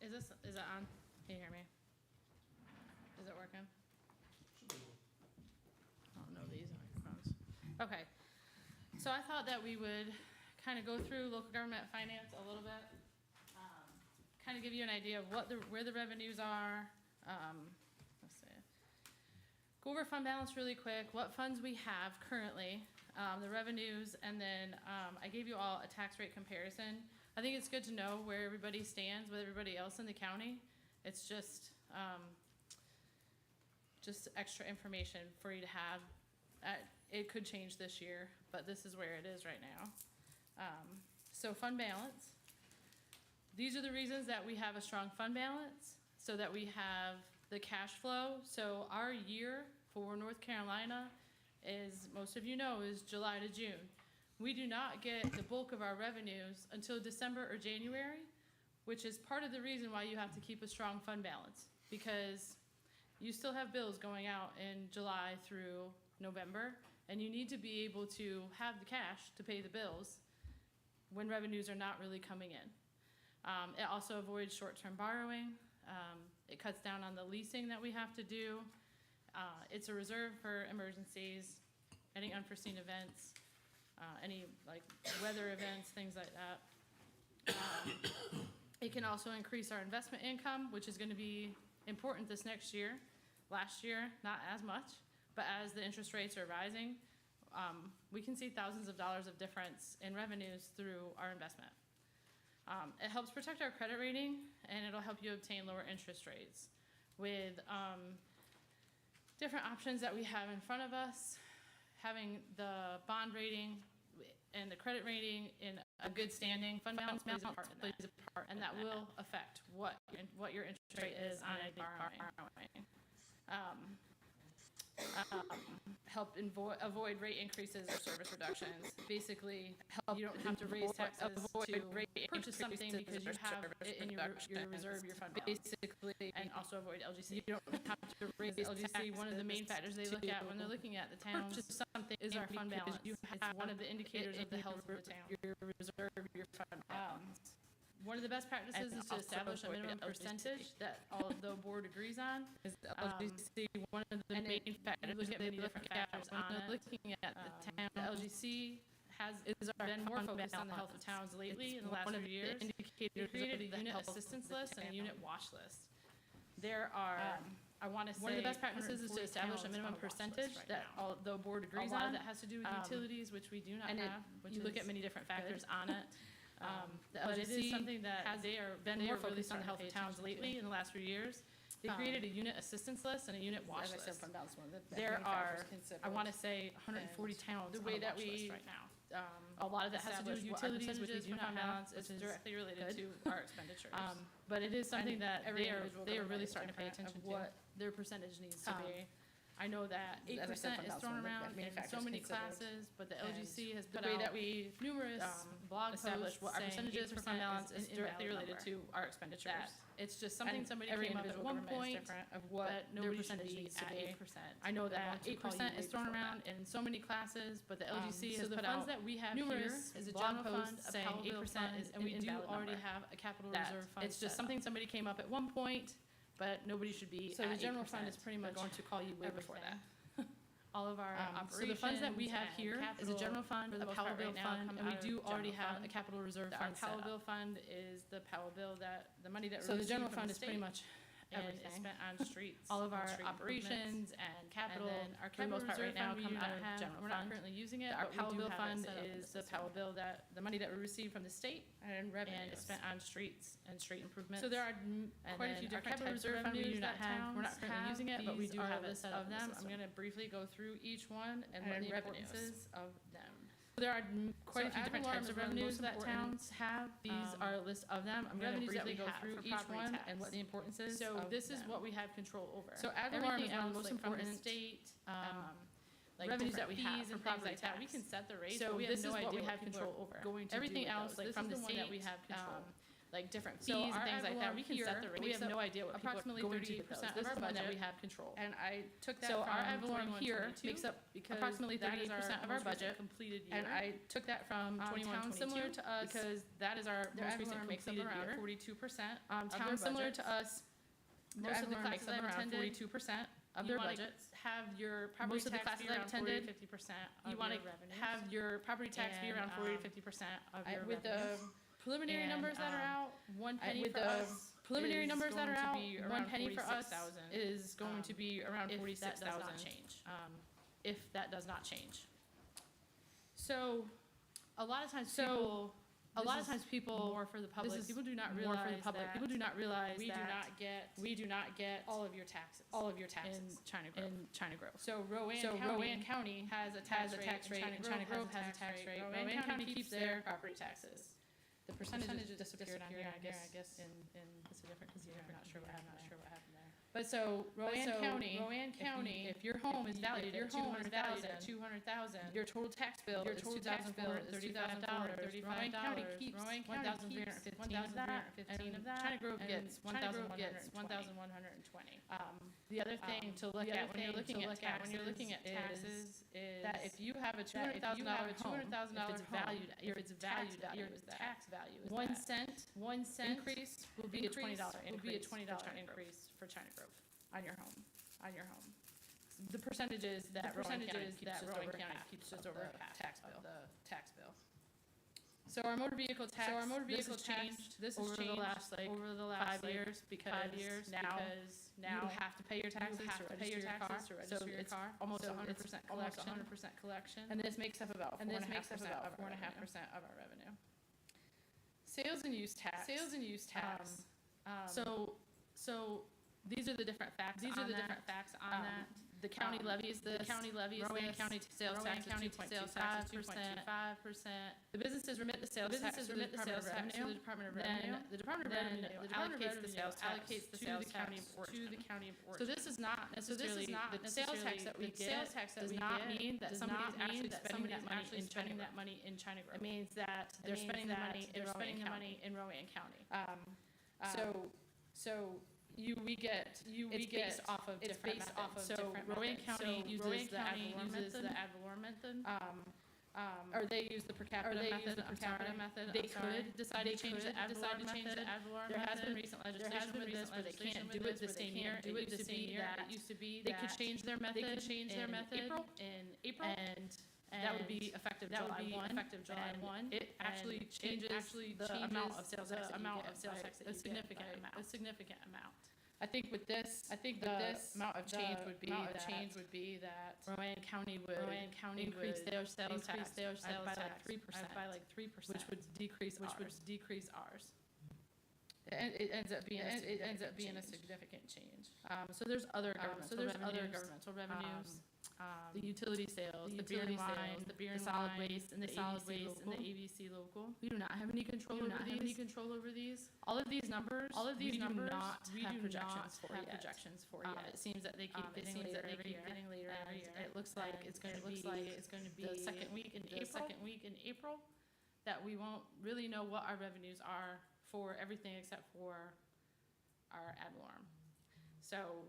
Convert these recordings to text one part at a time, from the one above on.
Is it on? Can you hear me? Is it working? I don't know these microphones. Okay. So I thought that we would kind of go through local government finance a little bit, kind of give you an idea of where the revenues are. Let's see. Go over fund balance really quick, what funds we have currently, the revenues, and then I gave you all a tax rate comparison. I think it's good to know where everybody stands with everybody else in the county. It's just extra information for you to have. It could change this year, but this is where it is right now. So fund balance. These are the reasons that we have a strong fund balance, so that we have the cash flow. So our year for North Carolina is, most of you know, is July to June. We do not get the bulk of our revenues until December or January, which is part of the reason why you have to keep a strong fund balance, because you still have bills going out in July through November, and you need to be able to have the cash to pay the bills when revenues are not really coming in. It also avoids short-term borrowing. It cuts down on the leasing that we have to do. It's a reserve for emergencies, any unforeseen events, any like weather events, things like that. It can also increase our investment income, which is going to be important this next year. Last year, not as much, but as the interest rates are rising, we can see thousands of dollars of difference in revenues through our investment. It helps protect our credit rating, and it'll help you obtain lower interest rates. With different options that we have in front of us, having the bond rating and the credit rating in a good standing, fund balance plays a part in that, and that will affect what your interest rate is on any borrowing. Help avoid rate increases or service reductions. Basically, you don't have to raise taxes to purchase something because you have it in your reserve, your fund balance. Basically, and also avoid LGC. You don't have to raise LGC. One of the main factors they look at when they're looking at the towns is our fund balance. It's one of the indicators of the health of the town. Your reserve, your fund balance. One of the best practices is to establish a minimum percentage that all of the board agrees on. Is LGC one of the main factors? Look at many different factors on it. Looking at the town, the LGC has been more focused on the health of towns lately in the last few years. They created a unit assistance list and a unit watch list. There are, I want to say, one of the best practices is to establish a minimum percentage that all the board agrees on. That has to do with utilities, which we do not have. You look at many different factors on it. The LGC is something that they are been more focused on the health of towns lately in the last few years. They created a unit assistance list and a unit watch list. There are, I want to say, 140 towns. The way that we right now. A lot of that has to do with utilities, which we do not balance. It's directly related to our expenditures. But it is something that they are really starting to pay attention to what their percentage needs to be. I know that 8% is thrown around in so many classes, but the LGC has put out numerous blog posts what our percentages for fund balance is directly related to our expenditures. It's just something somebody came up at one point of what their percentage needs to be. I know that 8% is thrown around in so many classes, but the LGC has put out that we have numerous is a general fund saying 8% is, and we do already have a capital reserve fund. It's just something somebody came up at one point. But nobody should be. So the general fund is pretty much going to call you way before that. All of our operations. So the funds that we have here is a general fund, a Powell bill fund, and we do already have a capital reserve fund. Our Powell bill fund is the Powell bill that the money that. So the general fund is pretty much everything. And spent on streets. All of our operations and capital. And our capital reserve right now come out of general fund. We're not currently using it. Our Powell bill fund is the Powell bill that the money that we receive from the state and revenue and is spent on streets and street improvements. So there are quite a few different capital reserve funds we do not have. We're not currently using it, but we do have a list of them. I'm going to briefly go through each one and what the importance is of them. There are quite a few different types of revenues that towns have. These are a list of them. I'm going to briefly go through each one and what the importance is. So this is what we have control over. So ad valorem is one of the most important state like revenues that we have and things like that. We can set the rates. So we have no idea we have control over. Everything else, like from the state, that we have control. like different fees and things like that. We can set the rate. We have no idea what people are going to get those. This is one that we have control. And I took that from our ad valorem here makes up approximately 38% of our budget completed year. And I took that from 21-22 similar to us because that is our most recent completed year. Around 42%. Towns similar to us, most of the classes I've attended, 42% of their budgets. Have your property tax be around 40 to 50% of your revenues. Have your property tax be around 40 to 50% of your revenues. With the preliminary numbers that are out, 1 penny for us. Preliminary numbers that are out, 1 penny for us is going to be around 46,000. If that does not change. So, a lot of times people more for the public. People do not realize for the public. People do not realize we do not get all of your taxes in China Grove. So Rowan County has a tax rate, and China Grove has a tax rate. Rowan County keeps their property taxes. The percentages disappeared on here, I guess, in it's different because I'm not sure what happened there. But so Rowan County, if your home is valued at $200,000, your total tax bill is $2,435. Rowan County keeps $1,315 of that, and China Grove gets $1,120. The other thing to look at when you're looking at taxes is that if you have a $200,000 home, if it's valued at your tax value is 1 cent increase will be a $20 increase for China Grove on your home. The percentages that Rowan County keeps just over half the tax bill. So our motor vehicle tax, this has changed over the last 5 years because now you have to pay your taxes to register your car. So it's almost 100% collection. And this makes up about 4.5% of our revenue. Sales and use tax. So these are the different facts on that. The county levies Rowan County sales tax is 2.25%. The businesses remit the sales tax to the Department of Revenue. Then the Department of Revenue allocates the sales tax to the county of Orchard. So this is not necessarily the sales tax that we get does not mean that somebody's actually spending that money in China Grove. It means that they're spending the money in Rowan County. It's based off of different methods. So Rowan County uses the ad valorem method. Or they use the per capita method. They could decide to change the ad valorem method. There has been recent legislation with this where they can't do it the same year. It used to be they could change their method in April. And that would be effective July 1. It actually changes the amount of sales tax that you get a significant amount. I think with this amount of change would be that Rowan County would increase their sales tax by like 3%, which would decrease ours. It ends up being a significant change. So there's other governmental revenues. The utility sales, the beer and wine, the solid waste, and the ABC local. We do not have any control over these. All of these numbers, we do not have projections for yet. It seems that they keep getting later every year. It looks like it's going to be the second week in April that we won't really know what our revenues are for everything except for our ad valorem. So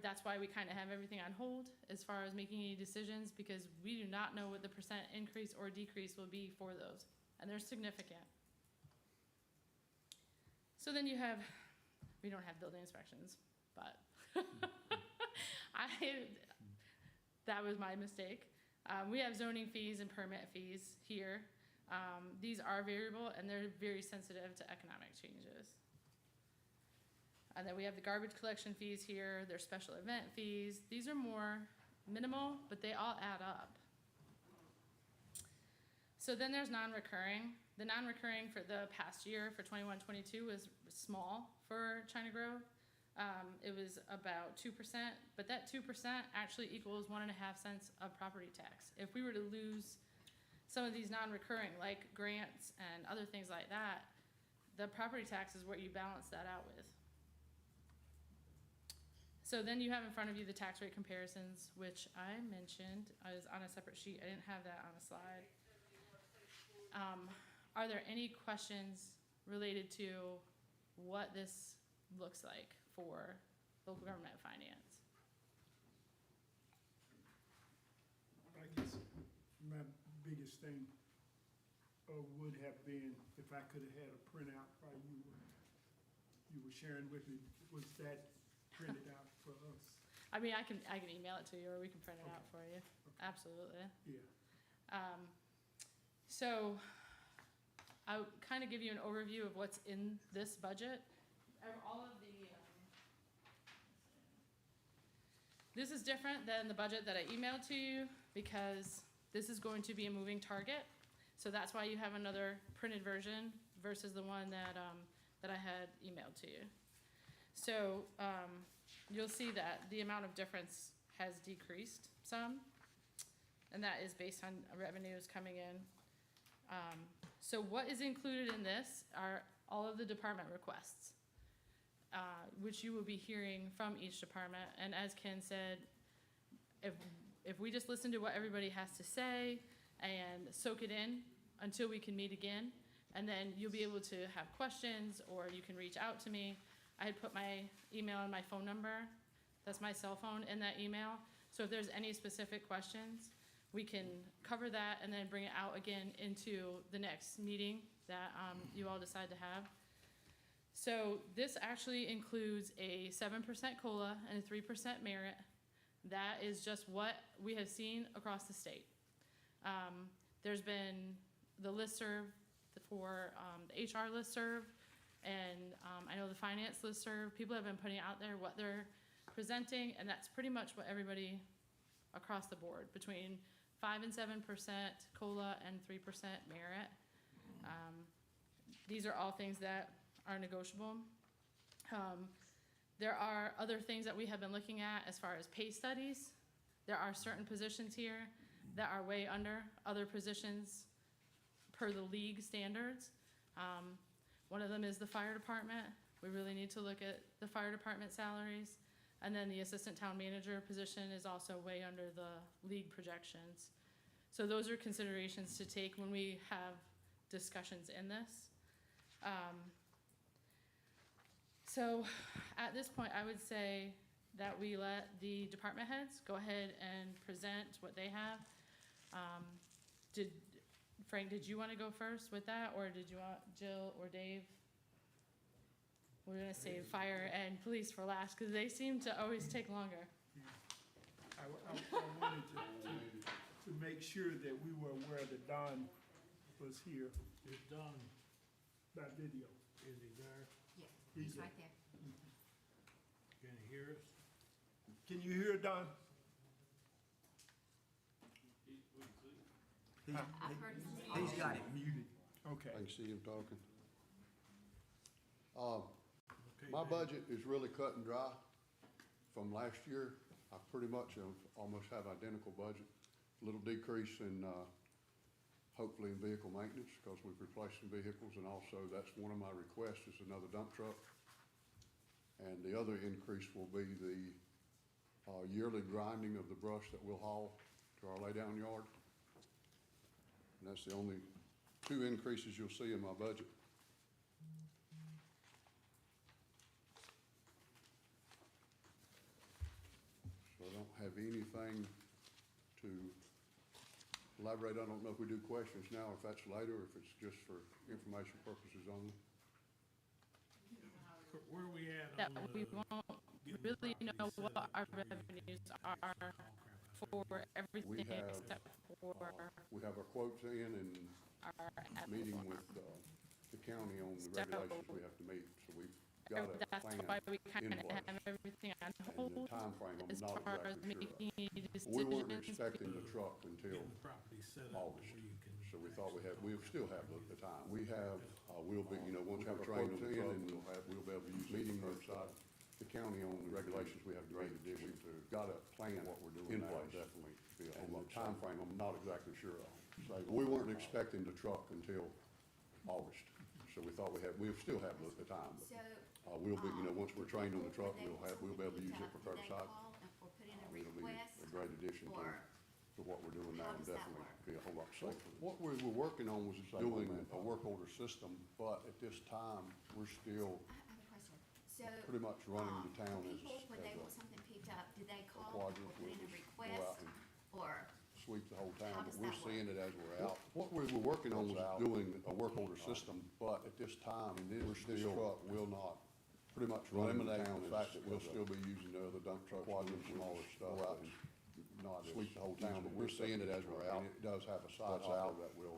that's why we kind of have everything on hold as far as making any decisions, because we do not know what the percent increase or decrease will be for those, and they're significant. So then we don't have building inspections, but that was my mistake. We have zoning fees and permit fees here. These are variable, and they're very sensitive to economic changes. And then we have the garbage collection fees here. There's special event fees. These are more minimal, but they all add up. So then there's non-recurring. The non-recurring for the past year, for 21-22, was small for China Grove. It was about 2%, but that 2% actually equals 1.5 cents of property tax. If we were to lose some of these non-recurring, like grants and other things like that, the property tax is what you balance that out with. So then you have in front of you the tax rate comparisons, which I mentioned is on a separate sheet. I didn't have that on a slide. Are there any questions related to what this looks like for local government finance. I guess my biggest thing would have been if I could have had a printout while you were sharing with me, was that printed out for us? I mean, I can email it to you, or we can print it out for you. Okay. Absolutely. Yeah. So I'll kind of give you an overview of what's in this budget. All of the, this is different than the budget that I emailed to you because this is going to be a moving target. So that's why you have another printed version versus the one that I had emailed to you. So you'll see that the amount of difference has decreased some, and that is based on revenues coming in. So what is included in this are all of the department requests, which you will be hearing from each department. And as Ken said, if we just listen to what everybody has to say and soak it in until we can meet again, and then you'll be able to have questions or you can reach out to me. I had put my email and my phone number, that's my cell phone, in that email. So if there's any specific questions, we can cover that and then bring it out again into the next meeting that you all decide to have. So this actually includes a 7% COLA and a 3% merit. That is just what we have seen across the state. There's been the listserv for the HR listserv, and I know the finance listserv. People have been putting out there what they're presenting, and that's pretty much what everybody across the board, between 5 and 7% COLA and 3% merit. These are all things that are negotiable. There are other things that we have been looking at as far as pay studies. There are certain positions here that are way under other positions per the league standards. One of them is the fire department. We really need to look at the fire department salaries. And then the assistant town manager position is also way under the league projections. So those are considerations to take when we have discussions in this. So at this point, I would say that we let the department heads go ahead and present what they have. Frank, did you want to go first with that, or did you want Jill or Dave? We're gonna save fire and police for last, because they seem to always take longer. I wanted to make sure that we were aware that Don was here Is Don, by video. is he there? Yeah, He's he's right there. Can he hear us? Can you hear Don? I've heard him say. He's got it muted. Okay. I can see him talking. Okay, My Dave. budget is really cut and dry from last year. I pretty much almost have identical budget. Little decrease in, hopefully in vehicle maintenance, because we've replaced some vehicles, and also that's one of my requests is another dump truck. And the other increase will be the yearly grinding of the brush that we'll haul to our laydown yard. And that's the only two increases you'll see in my budget. So I don't have anything to elaborate. I don't know if we do questions now, if that's later, or if it's just for information purposes only. Where are we at That on we the? won't getting really property know set what up our for the revenues all are crap for everything have, except for We have our quotes in and our ad meeting valorem. with the county on the So- regulations we have to meet. So we've got a That's plan why we kind in of place. have everything on And the hold timeframe, I'm as not far as exactly sure making of. any We weren't decisions. expecting the truck until Getting the property set up August. where you can. So we thought we'll still have the time. We have, we'll be, once we're trained on the truck, we'll be able to use meeting website, the county on the regulations, we have great addition to, got a plan what we're doing in place, definitely. And the timeframe, I'm not exactly sure of. So we weren't expecting the truck until August. So we thought we'll still have the time. So. But we'll be, once we're trained on the truck, we'll be able to use it for Did they curbside. call or put in a It'll be request a great addition to for it. to what we're doing now How and does that definitely work? be a whole lot safer. What we were working on was doing a work order system, but at this time, we're still I have a question. So. pretty much running the town as, People, when they as want something picked up, do they call or quadrant, put in a we'll just go request? out and Or, sweep the whole town, How but does we're that seeing it as we're out. What we were working on was doing a work order system, but at this time, this truck will not pretty much eliminate the fact that we'll still be using the other dump trucks, quadrants, smaller stuff, out and not sweep the whole town, but we're seeing it as we're out. And it does have a side hopper that will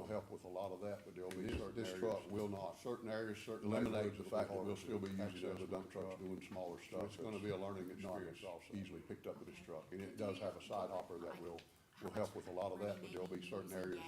help with a lot of that, but there'll be certain areas. This truck will not, certain areas, certain eliminate the fact that we'll still be using the other dump trucks doing smaller stuff. It's gonna be a learning experience also, easily picked up with this truck. And it does have a side hopper that will help with a lot of that, but there'll be certain areas,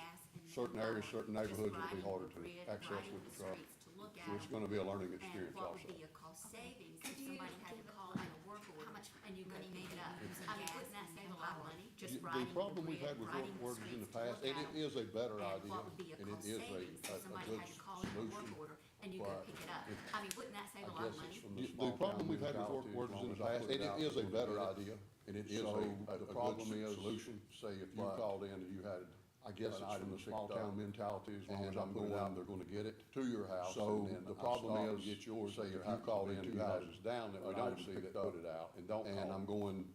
certain neighborhoods will be harder to access with the truck. So it's gonna be a learning experience and what also. would be a cost savings if somebody had to call in a work order? How much, and you could pick it up? I mean, wouldn't that save a lot of money? Just The riding problem the we've had with grid, work riding orders in the the streets past, to and look it is a better And idea, what would be a and it cost is savings if a somebody good had to call in a work solution. order and you could but pick it up? if- I mean, wouldn't that save a lot of money? The problem we've had with work orders in the past, and it is a better idea, and it is the problem is, solution, say if you called in and you had, I guess it's from the small town mentality, as long as I'm going out, they're gonna get it to your house. So the problem is, get yours, say if you called in 2 houses down that we don't see that put it out, and I'm going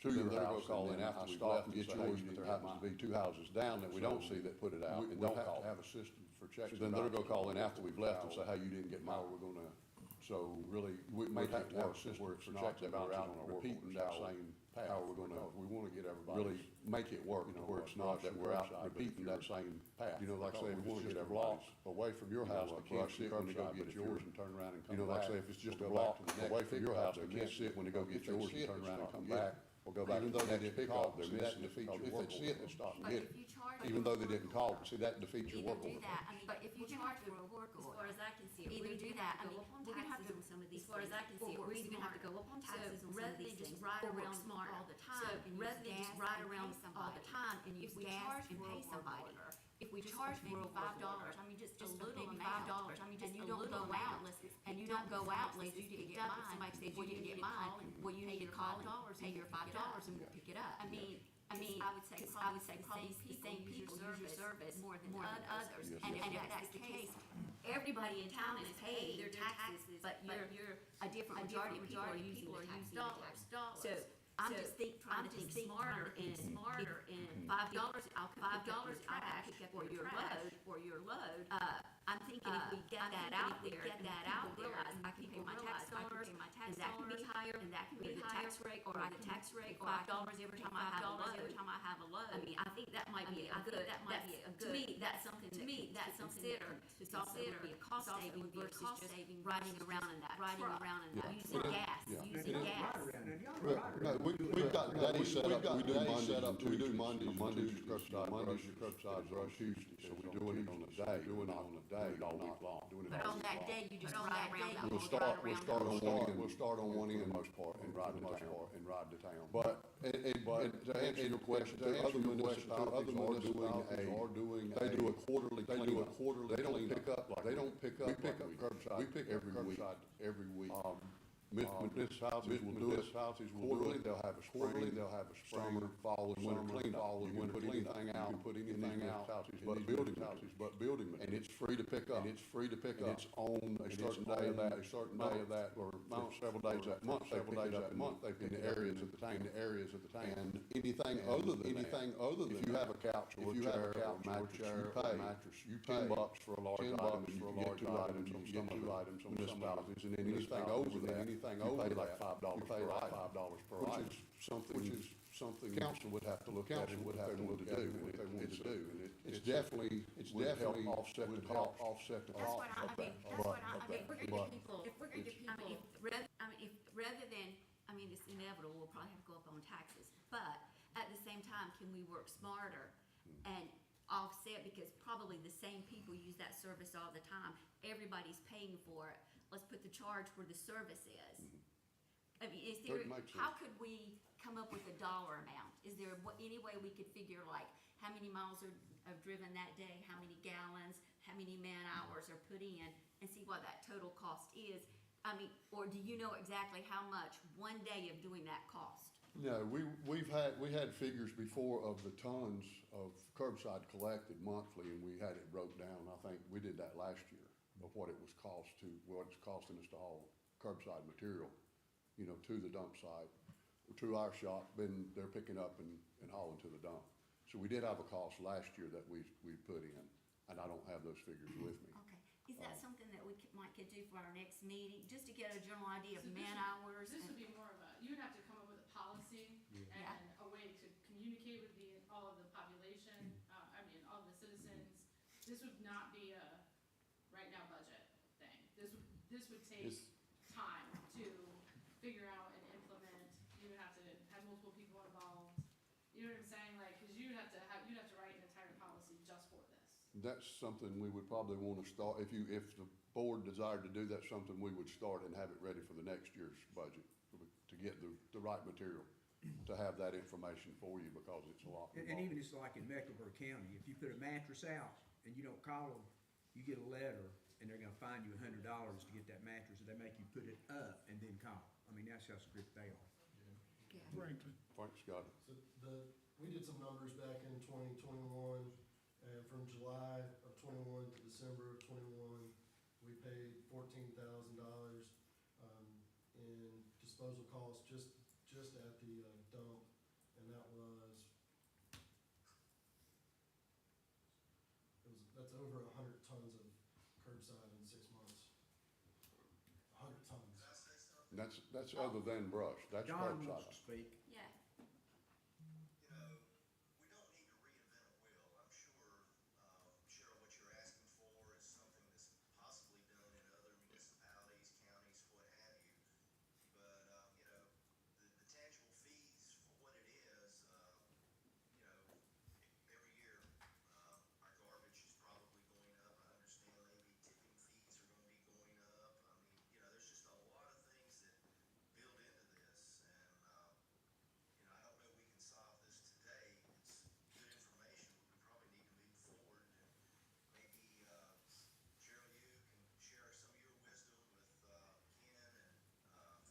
to your house, call in after we left and get yours, but there happens to be 2 houses down that we don't see that put it out, and don't have to have a system for checks. So then they'll go call in after we've left and say, hey, you didn't get mine, we're gonna, so really, we may have to have a system where it's not that we're out repeating that same path. How we're gonna, we wanna get everybody, really make it work, where it's not that we're out repeating that same path. You know, like I say, we wanna get everybody away from your house, they can't sit when they go get yours and turn around and come back. You know, like I say, if it's just a block away from your house, they can't sit when they go get yours and turn around and come back. Or go back to the next pickup, they're missing the feature. If they see it, they stop and But get if it. you charge. Even though they didn't call, see, that defeats your Either work do order. that, I mean, but if you charge for a work As order. far as I can see it, Either we're do either that, gonna I go mean, up on we're gonna have taxes to- on some of these as far as I things, can see it, or we're we're either gonna have to go up on So taxes on some rather of than these just things, ride or work around smart. all the So time, and rather use than just gas ride and around pay all the time and use if we gas charge and for a pay work somebody. order, If we just charge maybe for a $5, $5, I mean, just a a little maybe amount, $5, I mean, just and you a don't little go amount, out, unless it's and you picked don't up, go out unless unless you it's picked picked up, up, and and somebody says, well, you you didn't need get to call mine, and well, you pay need to your call $5 and pay your $5 and we'll pick it up. I mean, I would say probably the same people use your service more than others. Yes, And yes. if that's the case, everybody in town is paying their taxes, but you're, a different majority of people are using the tax dollars. So I'm just trying to think smarter and $5, I'll pick up your load. I'm thinking if we get that out there, realize I can pay my tax dollars, and that can be higher, and that can be the tax rate, or the tax rate, or $5 every time I have a load. I mean, I think that might be a good, to me, that's something to consider. It's also would be a cost saving versus just riding around in that truck, using gas, No, we've got days set up, we do Mondays, Mondays are curbside, brush Tuesdays, so we're doing it on a day, all week long. But on that day, you just ride around. We'll start on one end, most part, and ride to town. But to answer your question, other municipalities are doing they do a quarterly cleanup. They don't pick up curbside. We pick up curbside every week. Municipalities will do it quarterly, they'll have a spring, summer, fall, and winter cleanup. You can put anything out, but building materials. And it's free to pick up. And it's on a certain day of that, or several days that month, they pick it in the areas of the tank. And anything other than if you have a couch or a chair or mattress, you pay $10 for a large item, and you get two items on some municipalities, and then anything over that, you pay like $5 per item, which is something council would have to look at and what they want to do, and it's definitely help offset the cost. That's what I mean, if we're gonna get people, rather than, I mean, it's inevitable, we'll probably have to go up on taxes, but at the same time, can we work smarter and offset, because probably the same people use that service all the time, everybody's paying for it, let's put the charge where the service is. I mean, is there, That makes sense. how could we come up with a dollar amount? Is there any way we could figure, like, how many miles are driven that day, how many gallons, how many man hours are put in, and see what that total cost is? I mean, or do you know exactly how much one day of doing that cost? No, we had figures before of the tons of curbside collected monthly, and we had it broke down. I think we did that last year, of what it was what it's costing us to haul curbside material, you know, to the dump site, to our shop, then they're picking up and hauling to the dump. So we did have a cost last year that we put in, and I don't have those figures with me. Okay, is that something that we could do for our next meeting, just to get a general idea of So man hours? This would and- be more of a, you would have to come up with a policy Yeah. and a way to communicate with all of the population, all the citizens. This would not be a right now budget thing. This would take It's- time to figure out and implement. You would have to have multiple people involved. You know what I'm saying? Like, cause you'd have to write an entire policy just for this. That's something we would probably want to start, if the board desired to do that, something we would start and have it ready for the next year's budget, to get the right material, to have that information for you, because it's a lot And involved. even it's like in Mecklenburg County, if you put a mattress out and you don't call them, you get a letter and they're gonna fine you $100 to get that mattress, and they make you put it up and then call. I mean, that's how strict they are. Yeah. Franklin, Frank's got it. So we did some numbers back in 2021, and from July of 21 to December of 21, we paid $14,000 in disposal costs just at the dump, and that's over 100 tons of curbside in 6 months. 100 tons. And that's other than brush, that's John curbside. wants to speak. Yeah, You know, we don't need to reinvent a wheel. I'm sure, Cheryl, what you're asking for is something that's possibly done in other municipalities, counties, what have you. But, you know, the tangible fees for what it is, you know, every year, our garbage is probably going up. I understand maybe tipping fees are gonna be going up. I mean, you know, there's just a lot of things that build into this, and, you know, I don't know if we can solve this today. It's good information, but we probably need to move forward, and maybe, Cheryl, you can share some of your wisdom with, Ken and,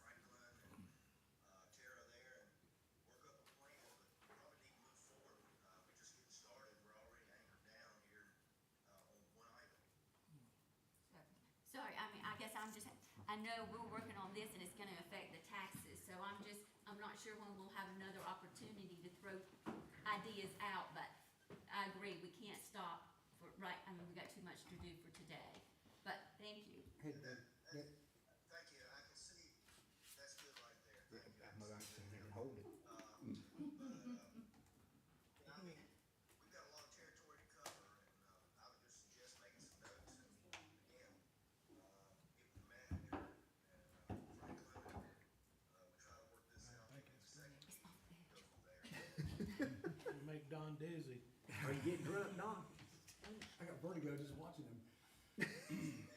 Franklin and, Tara there, and work up a plan, but we probably need to move forward. We're just getting started, we're already anchored down here, on one item. sorry, I mean, I guess I know we're working on this and it's gonna affect the taxes, so I'm not sure when we'll have another opportunity to throw ideas out, but I agree, we can't stop we got too much to do for today, but thank you. Hey, Thank you, I can see, that's good right there, thank you. I'm not gonna hold it. I mean, we've got a lot of territory to cover, and, I would just suggest making some notes, and again, getting the manager and, Franklin, we try to work this out in a second, It's not fair. go from there. We make Don dizzy. Are you getting drunk, Don? I got vertigo just watching them. Here you go,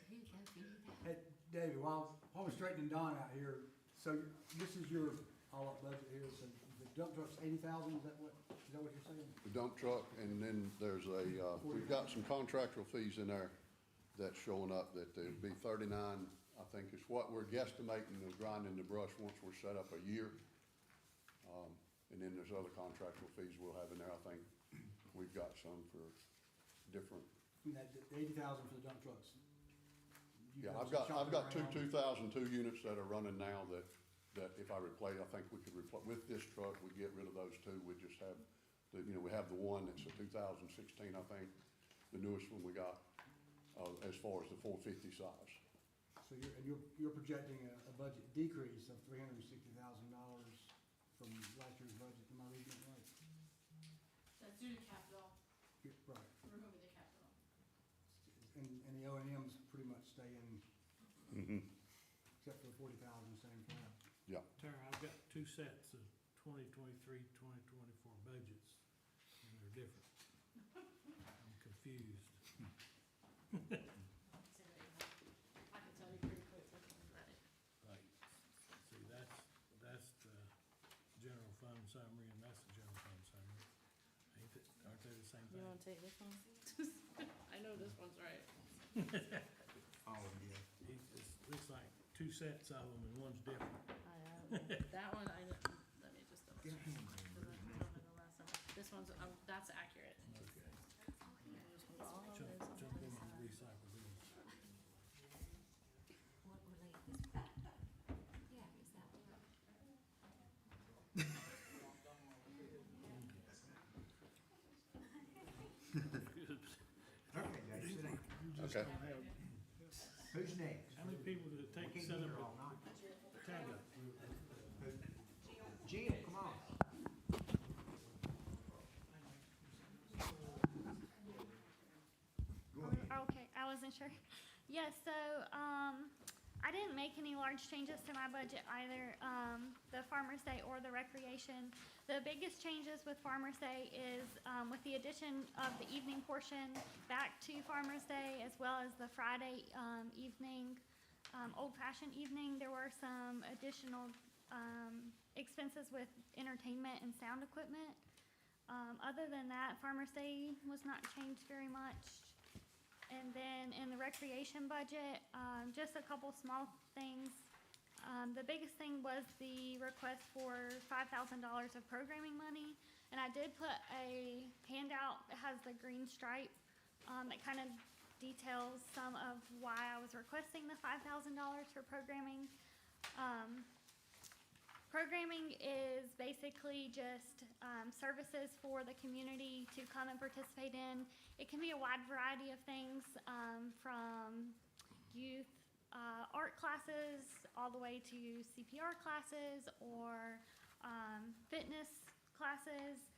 give me that. Hey, David, while we're straightening Don out here, so this is your all-up budget here, so the dump truck's 80,000, is that what you're saying? The dump truck, and then there's we've got some contractual fees in there that's showing up, that there'd be 39, I think is what we're guesstimating of grinding the brush once we're set up a year. And then there's other contractual fees we'll have in there, I think we've got some for different, I mean, the 80,000 for the dump trucks. yeah, I've got two 2002 units that are running now that if I replace, I think we could replace, with this truck, we get rid of those two, we just have, we have the one that's a 2016, I think, the newest one we got, as far as the 450 size. So you're projecting a budget decrease of $360,000 from last year's budget, am I reading it right? That's due to capital, Right, removing the capital. and the O and M's pretty much staying, except for the 40,000 staying flat. Yeah, Tara, I've got two sets of 2023, 2024 budgets, and they're different. I'm confused. I can tell you pretty quick which one's ready. Like, see, that's the general fund summary, and that's the general fund summary. Aren't they the same You thing? wanna take this one? I know this one's right. Oh, yeah. It looks like two sets of them, and one's different. That one, let me just double Get a hammer. This one's, that's accurate. Okay. This one's all of this. Jump in and recycle these. What relate this? Yeah, is that what? Okay, guys, sit down. You just Okay. don't have, Who's next? How many people did it We take to can't set be up here all a night. tag up? Jim, come on. Go ahead. Okay, I wasn't sure. Yes, so, I didn't make any large changes to my budget either, the Farmer's Day or the recreation. The biggest changes with Farmer's Day is, with the addition of the evening portion back to Farmer's Day, as well as the Friday, evening, old-fashioned evening, there were some additional, expenses with entertainment and sound equipment. Other than that, Farmer's Day was not changed very much. And then in the recreation budget, just a couple small things. The biggest thing was the request for $5,000 of programming money. And I did put a handout that has the green stripe, that kind of details some of why I was requesting the $5,000 for programming. Programming is basically just services for the community to come and participate in. It can be a wide variety of things, from youth art classes all the way to CPR classes or fitness classes.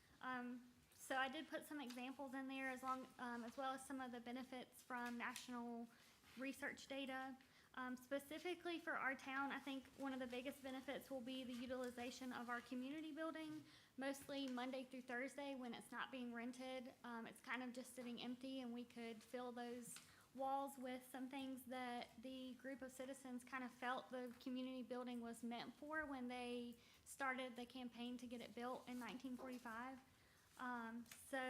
So I did put some examples in there as well as some of the benefits from national research data. Specifically for our town, I think one of the biggest benefits will be the utilization of our community building, mostly Monday through Thursday when it's not being rented. It's kind of just sitting empty, and we could fill those walls with some things that the group of citizens kind of felt the community building was meant for when they started the campaign to get it built in 1945. So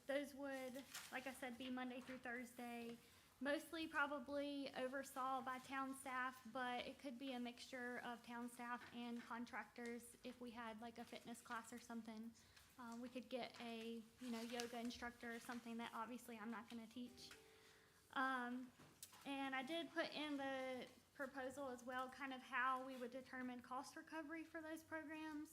those would, like I said, be Monday through Thursday. Mostly probably oversaw by town staff, but it could be a mixture of town staff and contractors if we had like a fitness class or something. We could get a, yoga instructor or something that obviously I'm not gonna teach. And I did put in the proposal as well, kind of how we would determine cost recovery for those programs.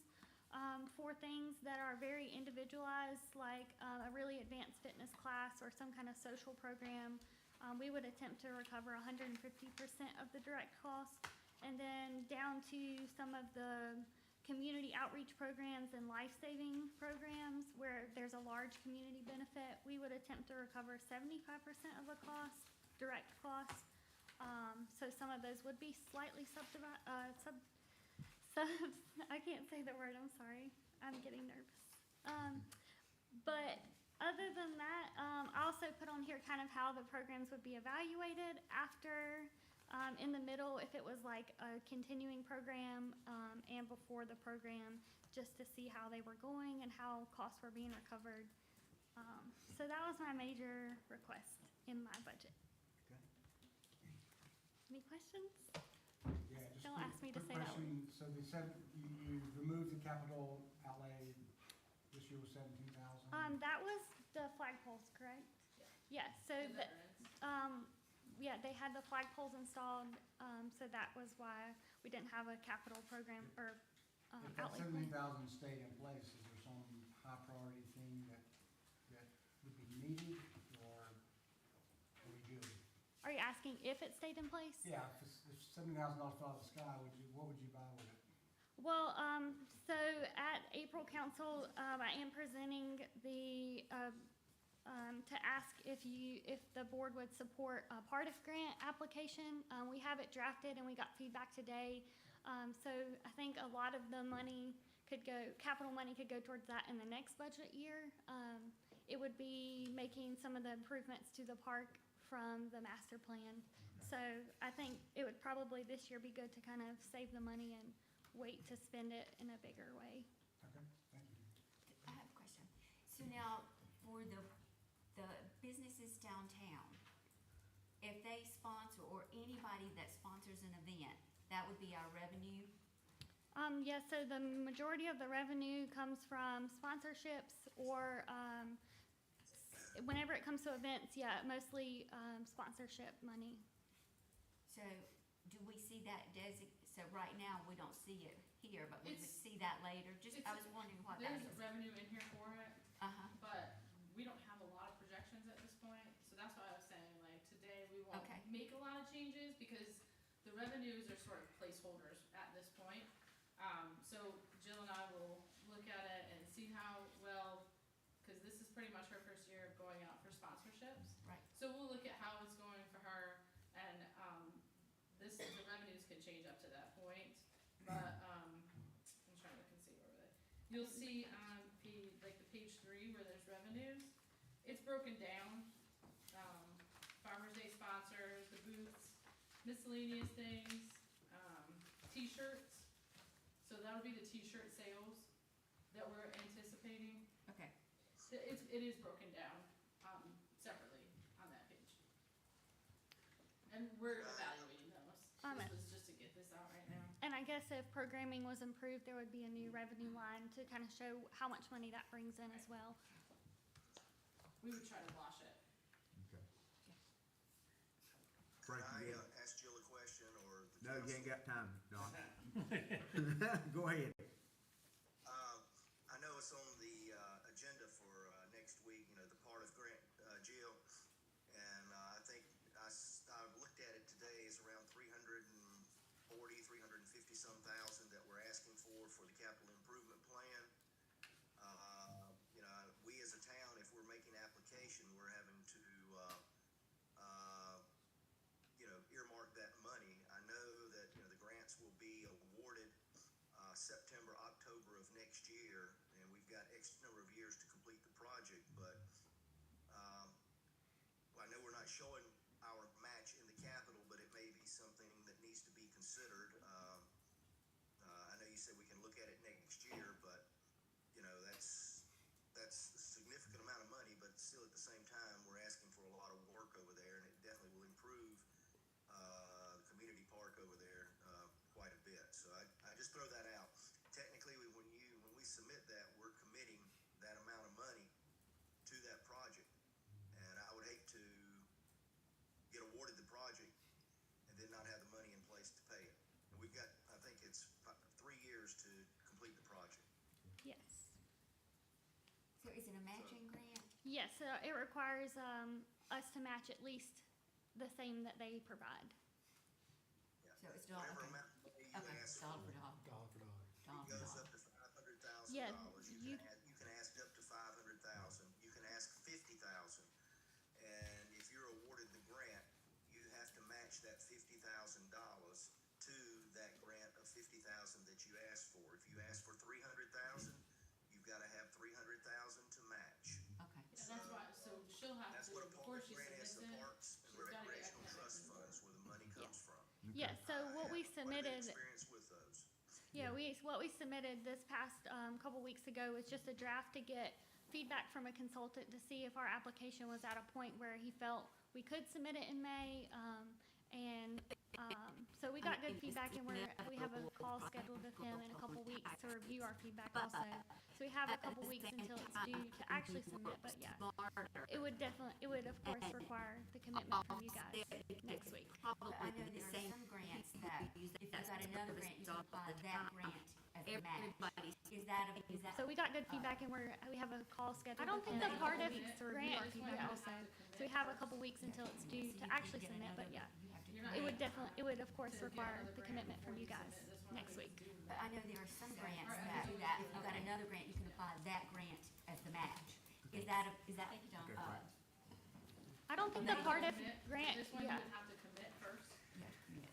For things that are very individualized, like a really advanced fitness class or some kind of social program, we would attempt to recover 150% of the direct cost. And then down to some of the community outreach programs and life-saving programs where there's a large community benefit, we would attempt to recover 75% of the cost, direct costs. So some of those would be slightly I can't say the word, I'm sorry. I'm getting nervous. But other than that, I also put on here kind of how the programs would be evaluated after, in the middle, if it was like a continuing program, and before the program, just to see how they were going and how costs were being recovered. So that was my major request in my budget. Okay. Any questions? Yeah, just Don't quick- ask me to quick say that question. So you removed the capital outlay, this year was 17,000? That was the flagpoles, correct? Yes, so the, yeah, they had the flagpoles installed, so that was why we didn't have a capital program or, If that outlay plan. 17,000 stayed in place, is there some high priority thing that would be needed, or are we good? Are you asking if it stayed in place? Yeah, if $70,000 fell out of the sky, what would you buy with it? Well, so at April Council, I am presenting the, to ask if the board would support a Partif grant application. We have it drafted and we got feedback today. So I think a lot of the money capital money could go towards that in the next budget year. It would be making some of the improvements to the park from the master plan. So I think it would probably this year be good to kind of save the money and wait to spend it in a bigger way. Okay, thank you. I have a question. So now, for the businesses downtown, if they sponsor, or anybody that sponsors an event, that would be our revenue? Yes, so the majority of the revenue comes from sponsorships or, whenever it comes to events, yeah, mostly, sponsorship money. So do we see that so right now, we don't see it here, but we would see that later? I was wondering what that There's is. revenue in here for it, Uh-huh, but we don't have a lot of projections at this point, so that's why I was saying, like, today we won't Okay. make a lot of changes, because the revenues are sort of placeholders at this point. So Jill and I will look at it and see how well, because this is pretty much her first year of going out for sponsorships. right. So we'll look at how it's going for her, and, the revenues can change up to that point, but, I'm trying to look and see where we're at. You'll see on the page 3 where there's revenues, it's broken down, Farmers Day sponsors, the booths, miscellaneous things, t-shirts, so that'll be the t-shirt sales that we're anticipating. Okay. It is broken down, separately on that page. And we're evaluating those. This was just to get this out right now. And I guess if programming was improved, there would be a new revenue line to kind of show how much money that brings in as well. We would try to wash it. Okay. Can Frank, I you good? ask Jill a question, or the No, you council? ain't got time, Don. Go ahead. I know it's on the agenda for next week, the part of Grant, Jill, and I think I looked at it today, it's around 350 some thousand that we're asking for the capital improvement plan. We as a town, if we're making application, we're having to, earmark that money. I know that, the grants will be awarded September, October of next year, and we've got X number of years to complete the project, but I know we're not showing our match in the capital, but it may be something that needs to be considered. I know you said we can look at it next year, but, that's a significant amount of money, but still at the same time, we're asking for a lot of work over there, and it definitely will improve the community park over there quite a bit. So I just throw that out. Technically, when we submit that, we're committing that amount of money to that project. And I would hate to get awarded the project and then not have the money in place to pay it. And we've got, I think it's 3 years to complete the project. Yes. So is it a matching grant? Yes, so it requires, us to match at least the same that they provide. Yeah. So it's dollar, Whatever okay. amount of money you Okay, ask dollar for, for dollar. Dollar for dollar. Dollar it for goes dollar. up to $500,000. Yeah, You can ask up to 500,000. You can ask 50,000. And if you're awarded the grant, you have to match that $50,000 to that grant of 50,000 that you asked for. If you ask for 300,000, you've got to have 300,000 to match. Okay. And that's why, so she'll have That's to, what a before park she grant is, submits the it, parks and she's gotta get recreational economic trust development. funds where the money comes from. Yes, so what we I have submitted. quite a bit of experience with those. Yeah, what we submitted this past, couple weeks ago was just a draft to get feedback from a consultant to see if our application was at a point where he felt we could submit it in May. So we got good feedback, and we have a call scheduled with him in a couple weeks to review our feedback also. So we have a couple weeks until it's due to actually submit, but yeah. It would of course require the commitment from you guys next week. But I know there are some grants that, if you got another grant, you can apply that grant as a match. Is that? So we got good feedback, and we have a call scheduled. I don't think the part of grant This one feedback you also. have to commit So we have a couple weeks until it's due to actually submit, but yeah. You're not It would gonna it would of course to get require another the grant commitment from before you guys submit this one next because week. it's due But I May. know there are some grants Alright, that so do that. If you got another grant, you can apply that grant as the match. Is that, Okay, fine. I don't think You the have to part of commit. grant, This one you yeah. would have to commit first.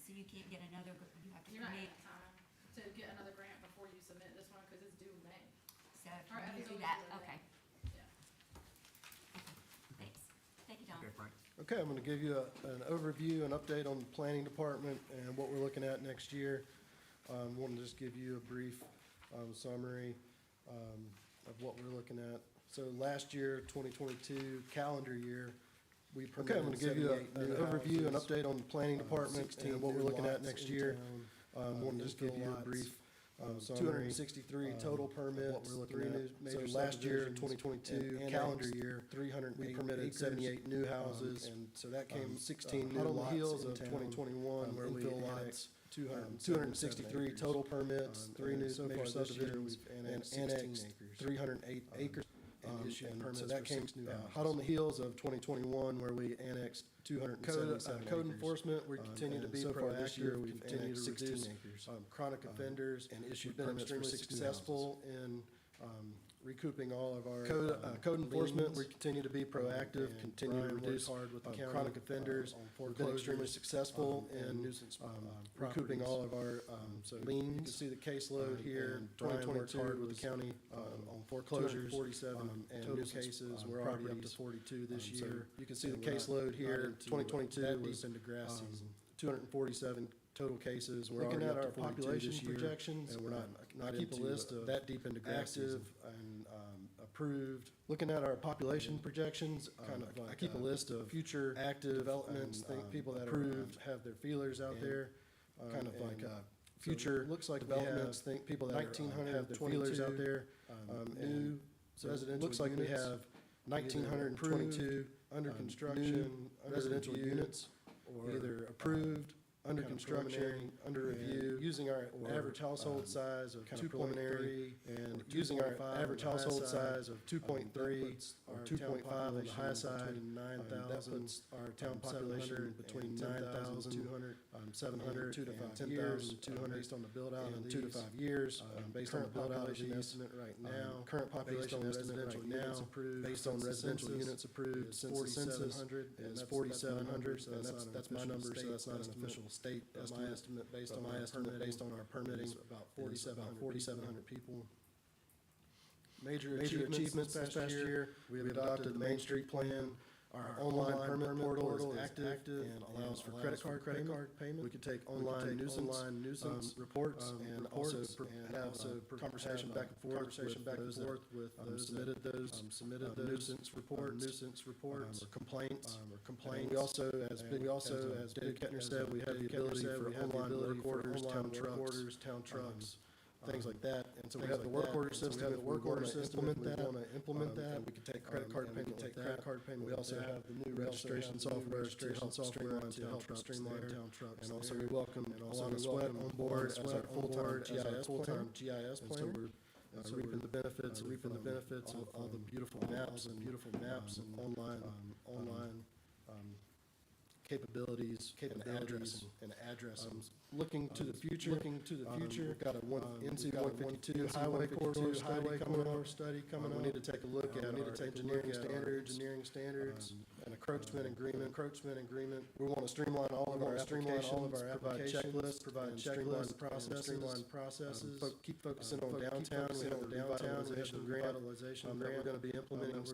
so you can't get another, you have to You're not commit. gonna have time to get another grant before you submit this one, cause it's due May. So if Alright, you I think do those that, are the- okay, Yeah. thanks. Thank you, John. Okay, Frank. Okay, I'm gonna give you an overview, an update on the planning department and what we're looking at next year. Want to just give you a brief, summary, of what we're looking at. So last year, 2022 calendar year, we permitted I'm gonna give you 78 an new overview and houses, update on the planning department 16 and what we're new looking at lots next in year. town, Want to just give you a infill brief, lots, Two hundred and sixty-three total permits, three new major subdivisions. So last year, 2022, calendar year, 308 we permitted 78 new houses, and so that came 16 new lots. Hot on the heels of 2021, where we annexed 263 total permits, three new major subdivisions, and annexed 308 acres. And issued permits, so that came hot on the heels of 2021, where we annexed 277 acres. Code enforcement, we continue to be proactive. This year, we continue to reduce chronic offenders and issued permits. We're successful in recouping all of our code enforcement. We continue to be proactive, continue to reduce chronic offenders. We've been extremely successful in recouping all of our liens. You can see the caseload here. 2022 with the county on foreclosures, 47 and new cases. We're already up to 42 this year. You can see the caseload here. 2022 was into grass season. 247 total cases. We're looking at our population projections, and we're not keep a list of that deep into active and approved. Looking at our population projections, I keep a list of future active developments. Think people that are approved have their feelers out there. Kind of like future looks like developments. Think people that 1900 have their feelers out there. New residential looks like we have 1922 under construction residential units, or either approved, under construction, under review, using our average household size of 2.3, and using our average household size of 2.3 or 2.5 on the high side, 9,000. Our town population between 9,200, 700, and 10,200 based on the build out in 2 to 5 years. Based on the population estimate right now, current population estimate right now, based on residential units approved since the census is 4,700. So that's my number. So that's not an official state estimate based on my estimate, based on our permitting, about 4,700 people. Major achievements this past year, we have adopted the Main Street Plan. Our online permit portal is active and allows for credit card payment. We could take online nuisance reports and also have conversation back and forth with those submitted those nuisance reports or complaints. We also, as David Kettner said, we have the ability for online work orders, town trucks, things like that. And so we have the work order system. We want to implement that. We can take credit card payment. We also have the new registration software to help streamline town trucks. And also we welcome Alana Sweat on board as our full-time GIS planner. So we're reaping the benefits of all the beautiful maps and online capabilities and addressing. Looking to the future, we've got a NC 152 highway corridor study coming on. We need to take a look at our engineering standards, and encroachment agreement. We want to streamline all of our applications, provide streamlined processes. Keep focusing on downtown. We have a revitalization grant that we're going to be implementing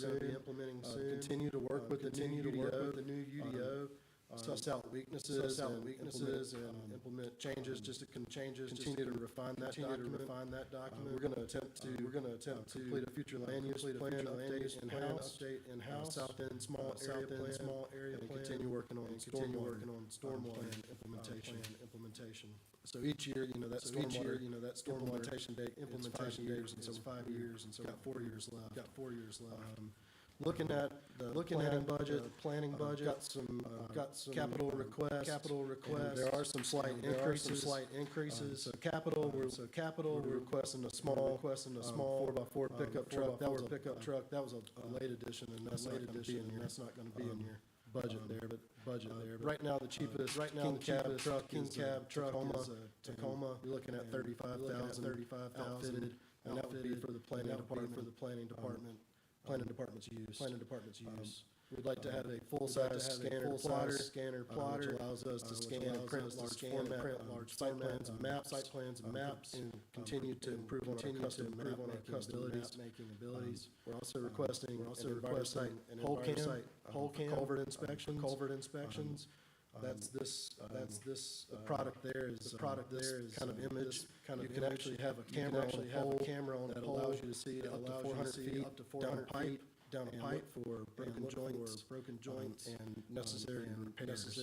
soon. Continue to work with the new UDO. Suss out weaknesses and implement changes, continue to refine that document. We're going to attempt to complete a future land use plan update in-house, south end small area plan, and continue working on stormwater implementation. So each year, that implementation date is 5 years, and so 5 years, and so got 4 years left. Looking at the planning budget, got some capital requests. There are some slight increases. So capital, we're requesting a small 4x4 pickup truck. That was a late addition, and that's not going to be in here. That's not going to be in your budget there. But right now the cheapest King Cab truck is a Tacoma. You're looking at $35,000 outfitted, and that would be for the planning department. Planning department's use. We'd like to have a full-size scanner plotter, which allows us to scan and print large site plans and maps, and continue to improve on our custom map-making abilities. We're also requesting an whole culvert inspections. That's this product there is kind of image. You can actually have a camera on a pole that allows you to see up to 400 feet down a pipe. down a pipe for broken joints, and necessary repairs.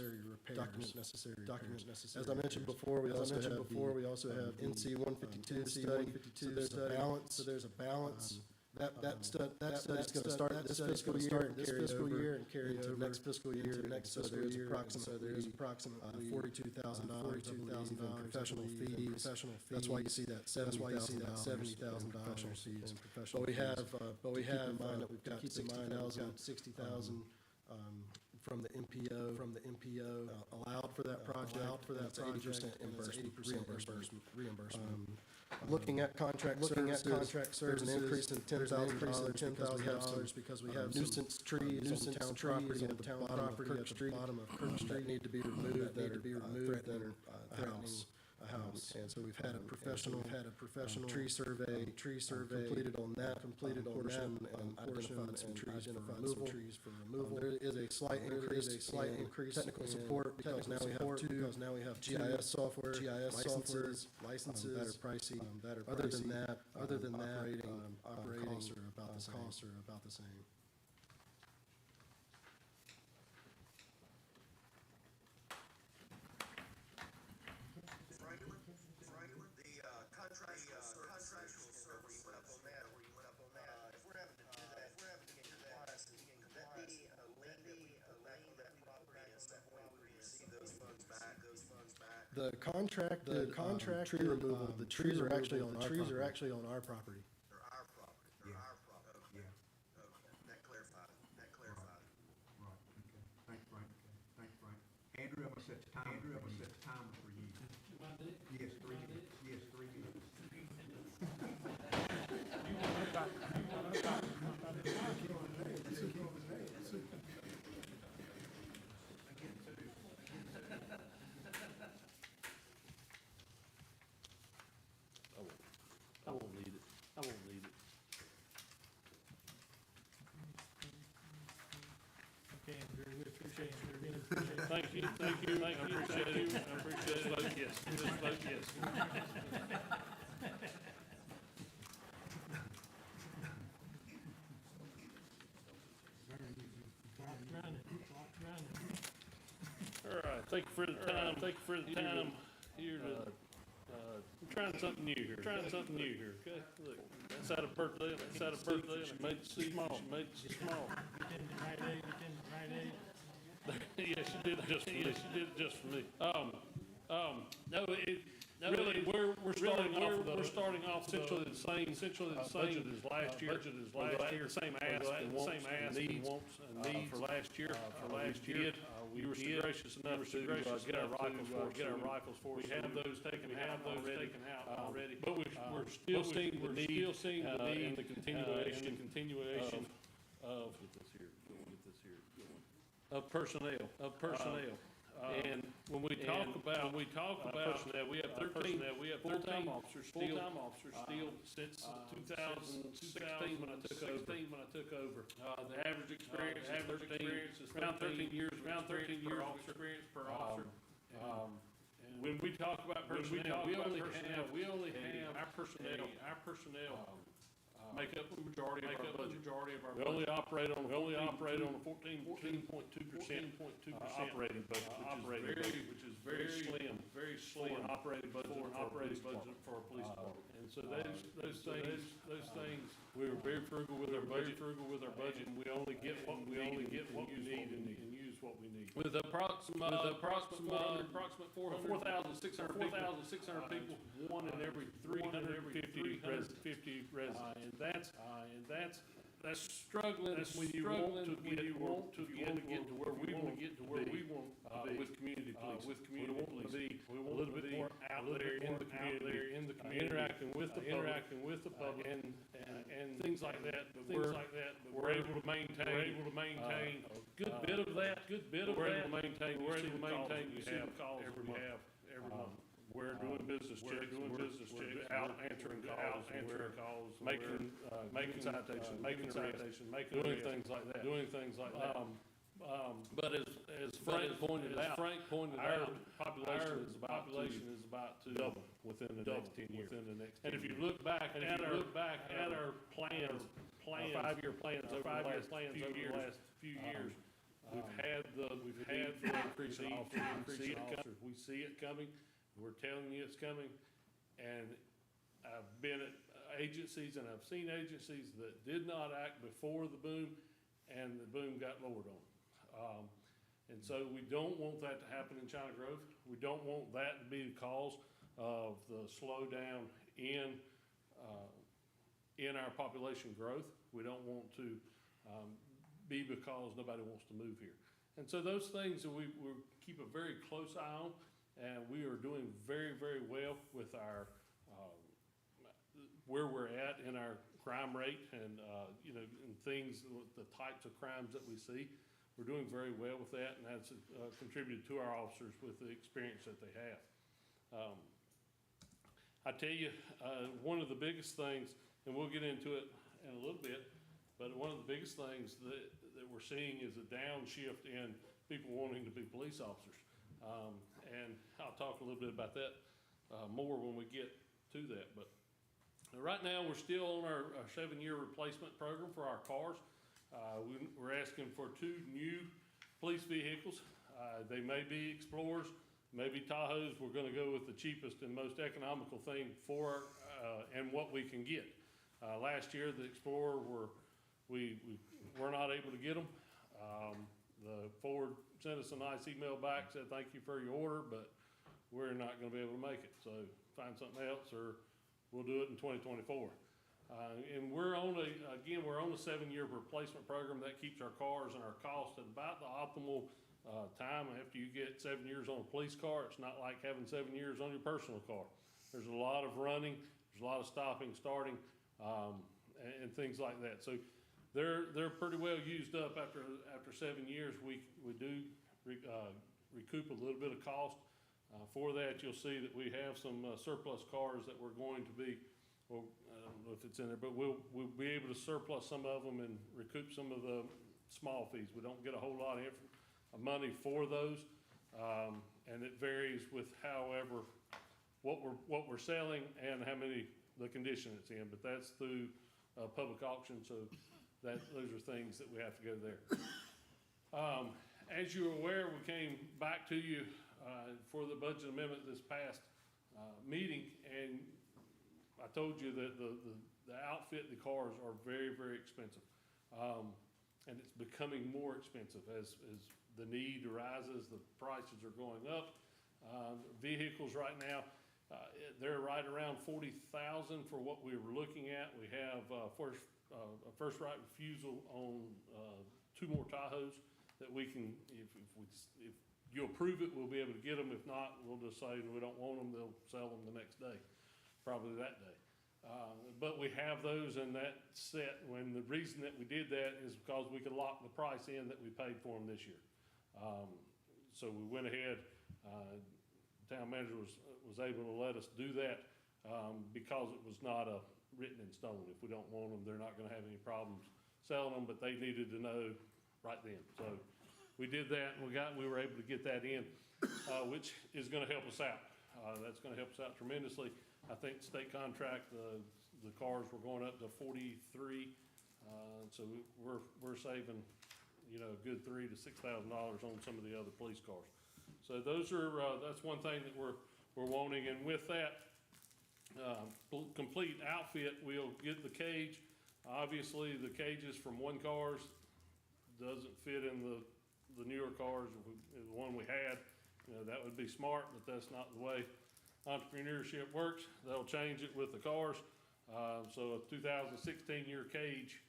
Document necessary repairs. As I mentioned before, we also have NC 152 study, so there's a balance. That study's gonna start this fiscal year and carry over next fiscal year. So there's approximately $42,000 in professional fees. That's why you see that $70,000 professional fees. But we have, keep in mind that we've got $60,000 from the MPO allowed for that project. That's 80% reimbursement. Looking at contract services, there's an increase in $10,000 because we have nuisance trees on town property at the bottom of Kirk Street that need to be removed that are threatening a house. And so we've had a professional tree survey completed on that, and identified some trees for removal. There is a slight increase in technical support because now we have GIS software, licenses that are pricey. Other than that, operating costs are about the same. Franklin, the contractual services, where you went up on that, if we're having to do that, could that be a lien on that property at some point we receive those funds back? The contracted tree removal, the trees are actually on our property. Or our property, Yeah. okay. Yeah. Okay, that clarified it. Right, okay. Thanks, Frank. Andrew, I'm gonna set the timer for you. Yes, 3 minutes. I won't need it. Okay, Andrew, we appreciate it. Thank you, I appreciate it. Just vote yes. All right, thank you for the time, here to, I'm trying something new here, okay? Look, that's out of birthday, she made it small. Yeah, she did it just for me. We're starting off essentially the same budget as last year. Same ask and wants and needs for last year. You were so gracious enough to get our rifles for us. We have those taken out already. But we're still seeing the need and the continuation of personnel. And when we talk about personnel, we have 13 full-time officers still since 2016 when I took over. The average experience is around 13 years experience per officer. When we talk about personnel, we only have our personnel make up the majority of our budget. We only operate on a 14.2% operating budget, which is very slim operating budget for a police department. And so those things, we were very frugal with our budget, and we only get what we need and use what we need. With approximate 4,600 people, one in every 350 residents. And that's struggling when you want to get to where we want to get to with community police. We want to be a little bit more out there in the community, interacting with the public and things like that. But we're able to maintain a good bit of that. We're able to maintain you have every month. We're doing business checks, we're out answering calls, making citations, doing things like that. But as Frank pointed out, our population is about to double within the next 10 years. And if you look back at our plans, 5-year plans over the last few years, we've had the increase in officers. We see it coming. We're telling you it's coming. And I've been at agencies and I've seen agencies that did not act before the boom, and the boom got lowered on. And so we don't want that to happen in China Grove. We don't want that to be the cause of the slowdown in our population growth. We don't want to be because nobody wants to move here. And so those things that we keep a very close eye on, and we are doing very, very well with our where we're at in our crime rate and and things, the types of crimes that we see. We're doing very well with that, and that's contributed to our officers with the experience that they have. I tell you, one of the biggest things, and we'll get into it in a little bit, but one of the biggest things that we're seeing is a downshift in people wanting to be police officers. And I'll talk a little bit about that more when we get to that. But right now, we're still on our 7-year replacement program for our cars. We're asking for 2 new police vehicles. They may be Explorers, maybe Tahoes. We're gonna go with the cheapest and most economical thing for, and what we can get. Last year, the Explorer we were not able to get them. The Ford sent us a nice email back, said thank you for your order, but we're not gonna be able to make it. So find something else, or we'll do it in 2024. And we're on a 7-year replacement program that keeps our cars and our costs at about the optimal time. After you get 7 years on a police car, it's not like having 7 years on your personal car. There's a lot of running, there's a lot of stopping, starting, and things like that. So they're pretty well used up after 7 years. We do recoup a little bit of cost. For that, you'll see that we have some surplus cars that we're going to be, well, I don't know if it's in there, but we'll be able to surplus some of them and recoup some of the small fees. We don't get a whole lot of money for those, and it varies with however, what we're selling and how many, the condition it's in, but that's through public auction, so those are things that we have to go there. As you're aware, we came back to you for the budget amendment this past meeting, and I told you that the outfit, the cars are very, very expensive. And it's becoming more expensive as the need arises, the prices are going up. Vehicles right now, they're right around $40,000 for what we were looking at. We have a first right refusal on 2 more Tahoes that we can, if you approve it, we'll be able to get them. If not, we'll just say we don't want them, they'll sell them the next day, probably that day. But we have those, and that set, when the reason that we did that is because we could lock the price in that we paid for them this year. So we went ahead, town manager was able to let us do that because it was not written in stone. If we don't want them, they're not gonna have any problems selling them, but they needed to know right then. So we did that, and we were able to get that in, which is gonna help us out. That's gonna help us out tremendously. I think the state contract, the cars were going up to 43, so we're saving, a good $3,000 to $6,000 on some of the other police cars. So those are, that's one thing that we're wanting, and with that complete outfit, we'll get the cage. Obviously, the cages from one cars doesn't fit in the newer cars, the one we had. That would be smart, but that's not the way entrepreneurship works. They'll change it with the cars. So a 2016 year cage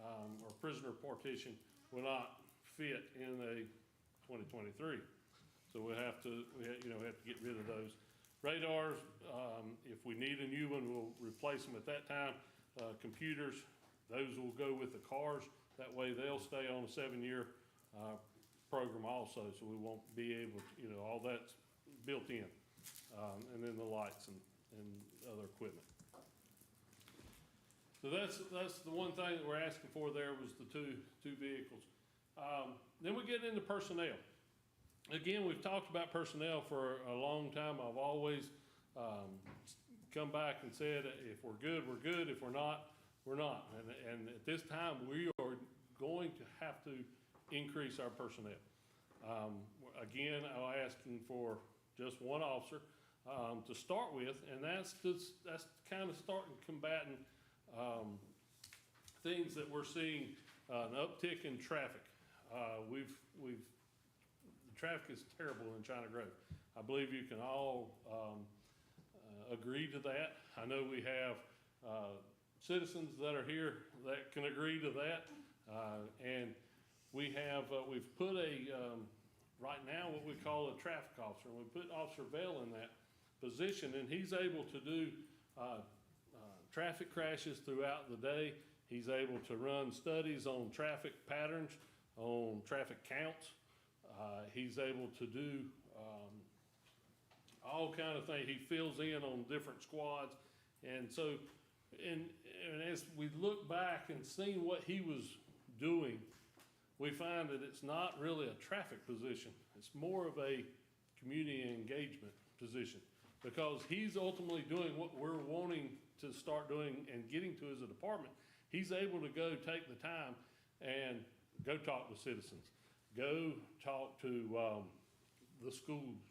or prisoner partition will not fit in a 2023. So we have to get rid of those. Radars, if we need a new one, we'll replace them at that time. Computers, those will go with the cars. That way they'll stay on a 7-year program also, so we won't be able to, all that's built in. And then the lights and other equipment. So that's the one thing that we're asking for there was the two vehicles. Then we get into personnel. Again, we've talked about personnel for a long time. I've always come back and said, if we're good, we're good. If we're not, we're not. And at this time, we are going to have to increase our personnel. Again, I'm asking for just one officer to start with, and that's kind of starting combating things that we're seeing an uptick in traffic. The traffic is terrible in China Grove. I believe you can all agree to that. I know we have citizens that are here that can agree to that, and we have we've put right now what we call a traffic officer, and we put Officer Bell in that position, and he's able to do traffic crashes throughout the day. He's able to run studies on traffic patterns, on traffic counts. He's able to do all kind of things. He fills in on different squads. And so, and as we look back and seen what he was doing, we find that it's not really a traffic position. It's more of a community engagement position, because he's ultimately doing what we're wanting to start doing and getting to as a department. He's able to go take the time and go talk to citizens, go talk to the schools,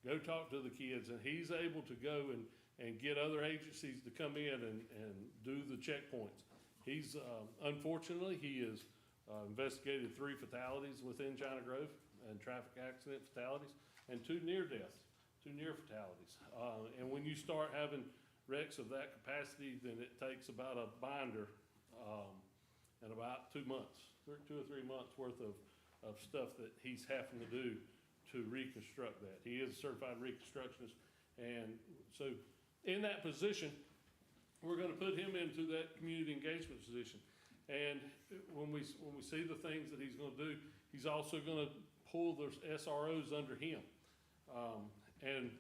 go talk to the kids, and he's able to go and get other agencies to come in and do the checkpoints. He's, unfortunately, he has investigated 3 fatalities within China Grove, and traffic accident fatalities, and 2 near deaths, 2 near fatalities. And when you start having wrecks of that capacity, then it takes about a binder and about 2 months, 2 or 3 months worth of stuff that he's having to do to reconstruct that. He is a certified reconstructionist, and so in that position, we're gonna put him into that community engagement position. And when we see the things that he's gonna do, he's also gonna pull the SROs under him. And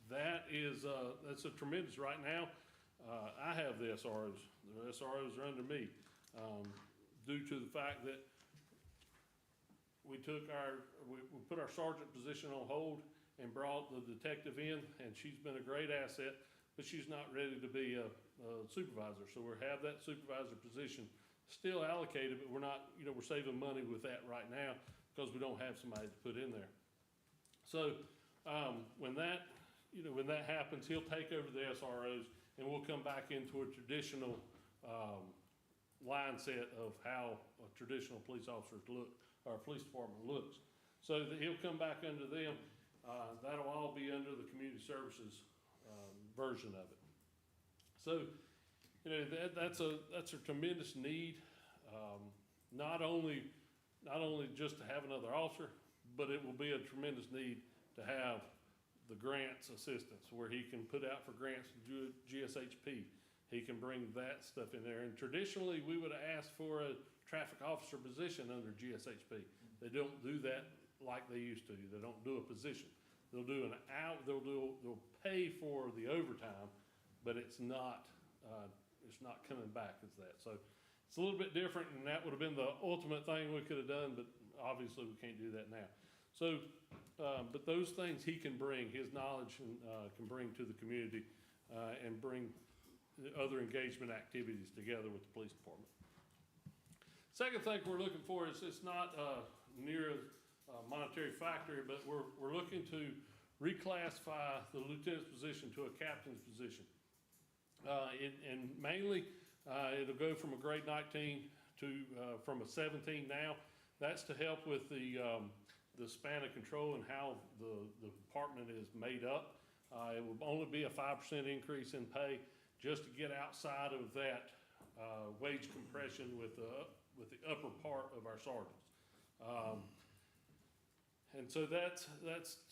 that is, that's a tremendous, right now, I have the SROs. The SROs are under me, due to the fact that we put our sergeant position on hold and brought the detective in, and she's been a great asset, but she's not ready to be a supervisor. So we have that supervisor position still allocated, but we're not, we're saving money with that right now because we don't have somebody to put in there. So when that happens, he'll take over the SROs, and we'll come back into a traditional line set of how a traditional police officers look, or a police department looks. So that he'll come back under them. That'll all be under the community services version of it. So, that's a tremendous need, not only just to have another officer, but it will be a tremendous need to have the grants assistance, where he can put out for grants to GSHP. He can bring that stuff in there. And traditionally, we would have asked for a traffic officer position under GSHP. They don't do that like they used to. They don't do a position. They'll do they'll pay for the overtime, but it's not coming back as that. So it's a little bit different, and that would have been the ultimate thing we could have done, but obviously we can't do that now. So, but those things he can bring, his knowledge and can bring to the community, and bring other engagement activities together with the police department. Second thing we're looking for is, it's not near a monetary factor, but we're looking to reclassify the lieutenant's position to a captain's position. And mainly, it'll go from a grade 19 to from a 17 now. That's to help with the span of control and how the department is made up. It will only be a 5% increase in pay, just to get outside of that wage compression with the upper part of our sergeants. And so that's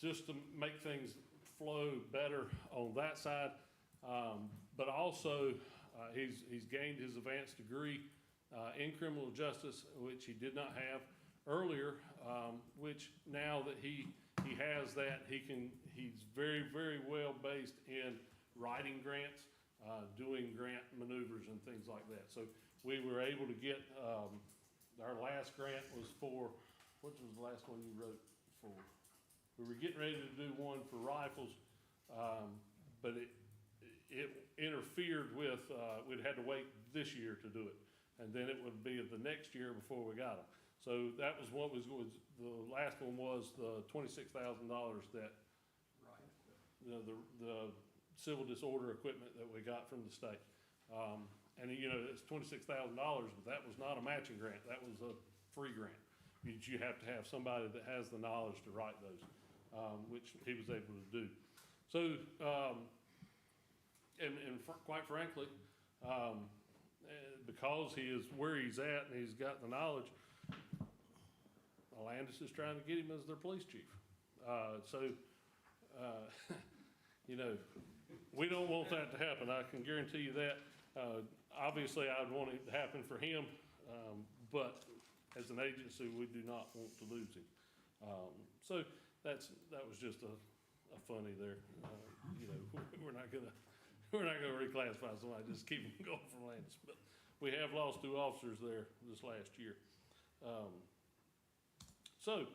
just to make things flow better on that side. But also, he's gained his advanced degree in criminal justice, which he did not have earlier, which now that he has that, he's very, very well based in writing grants, doing grant maneuvers and things like that. So we were able to get our last grant was for, what was the last one you wrote for? We were getting ready to do one for rifles, but it interfered with, we'd had to wait this year to do it. And then it would be the next year before we got them. So that was what was, the last one was the $26,000 that, the civil disorder equipment that we got from the state. And you know, it's $26,000, but that was not a matching grant, that was a free grant. You have to have somebody that has the knowledge to write those, which he was able to do. So, quite frankly, because he is where he's at and he's got the knowledge, Landis is trying to get him as their police chief. You know, we don't want that to happen, I can guarantee you that. Obviously, I'd want it to happen for him, but as an agency, we do not want to lose him. So that was just a funny there. You know, we're not gonna reclassify somebody, just keep them going from Landis. But we have lost 2 officers there this last year. So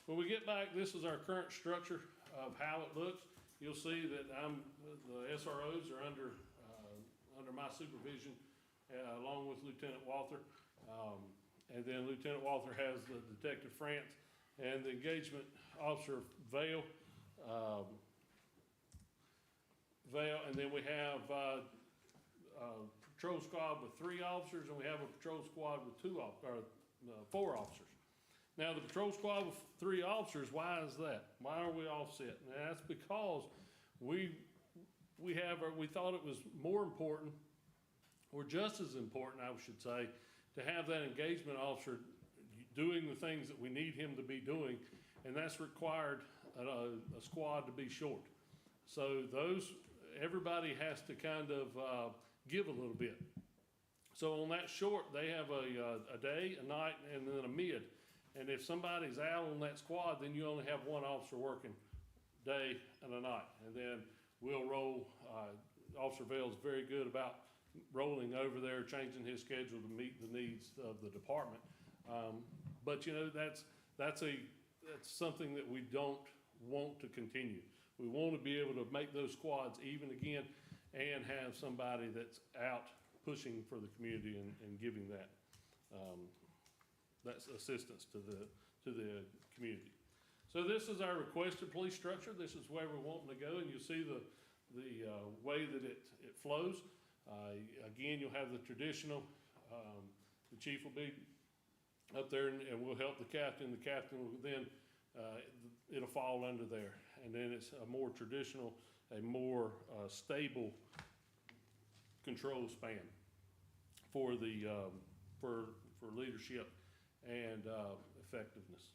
when we get back, this is our current structure of how it looks. You'll see that the SROs are under my supervision, along with Lieutenant Walther. And then Lieutenant Walther has the Detective France and the engagement officer Vale. And then we have patrol squad with 3 officers, and we have a patrol squad with 4 officers. Now, the patrol squad with 3 officers, why is that? Why are we offset? And that's because we thought it was more important, or just as important, I should say, to have that engagement officer doing the things that we need him to be doing, and that's required a squad to be short. So everybody has to kind of give a little bit. So on that short, they have a day, a night, and then a mid. And if somebody's out on that squad, then you only have 1 officer working day and a night. And then we'll roll, Officer Vale's very good about rolling over there, changing his schedule to meet the needs of the department. But you know, that's something that we don't want to continue. We want to be able to make those squads even again and have somebody that's out pushing for the community and giving that that's assistance to the community. So this is our requested police structure. This is where we're wanting to go, and you'll see the way that it flows. Again, you'll have the traditional, the chief will be up there and we'll help the captain. The captain will then, it'll fall under there. And then it's a more traditional, a more stable control span for the, for leadership and effectiveness.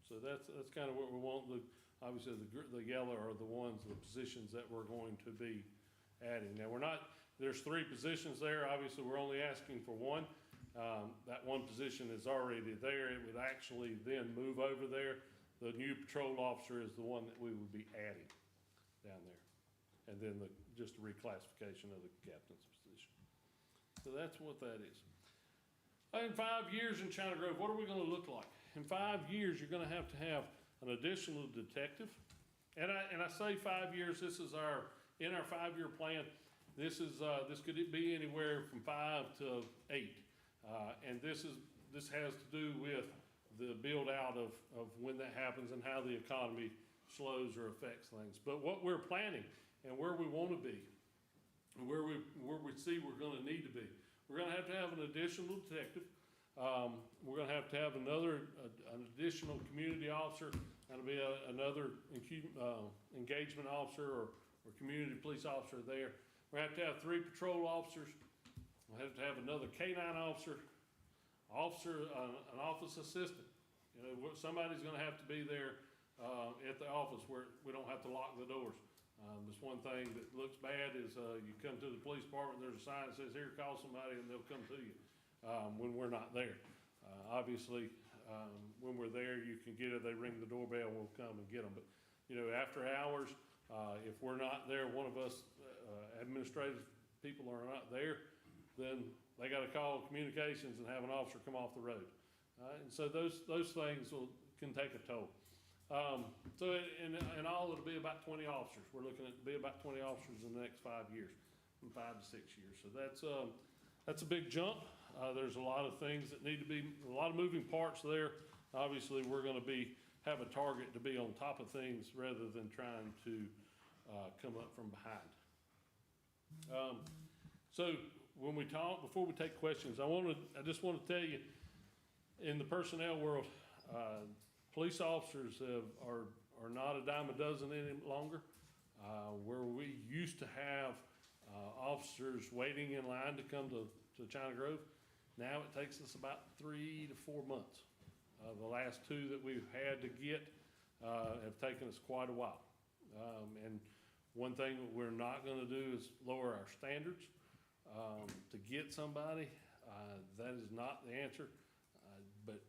So that's kind of what we want. Obviously, the yellow are the ones, the positions that we're going to be adding. Now, there's 3 positions there. Obviously, we're only asking for 1. That 1 position is already there. It would actually then move over there. The new patrol officer is the one that we would be adding down there. And then just a reclassification of the captain's position. So that's what that is. In 5 years in China Grove, what are we gonna look like? In 5 years, you're gonna have an additional detective. And I say 5 years, this is in our 5-year plan, this could be anywhere from 5 to 8. And this has to do with the build out of when that happens and how the economy slows or affects things. But what we're planning and where we wanna be, and where we see we're gonna need to be, we're gonna have an additional detective. We're gonna have an additional community officer. That'll be another engagement officer or community police officer there. We're gonna have 3 patrol officers. We'll have to have another K-9 officer, an office assistant. You know, somebody's gonna have to be there at the office where we don't have to lock the doors. There's one thing that looks bad is you come to the police department, there's a sign that says, here, call somebody, and they'll come to you when we're not there. Obviously, when we're there, you can get it, they ring the doorbell, we'll come and get them. But, you know, after hours, if we're not there, one of us administrative people are not there, then they gotta call communications and have an officer come off the road. And so those things can take a toll. So in all, it'll be about 20 officers. We're looking at be about 20 officers in the next 5 years, from 5 to 6 years. So that's a big jump. There's a lot of things that need to be, a lot of moving parts there. Obviously, we're gonna have a target to be on top of things rather than trying to come up from behind. So when we talk, before we take questions, I just want to tell you, in the personnel world, police officers are not a dime a dozen any longer. Where we used to have officers waiting in line to come to China Grove, now it takes us about 3 to 4 months. The last 2 that we've had to get have taken us quite a while. And one thing that we're not gonna do is lower our standards to get somebody. That is not the answer, but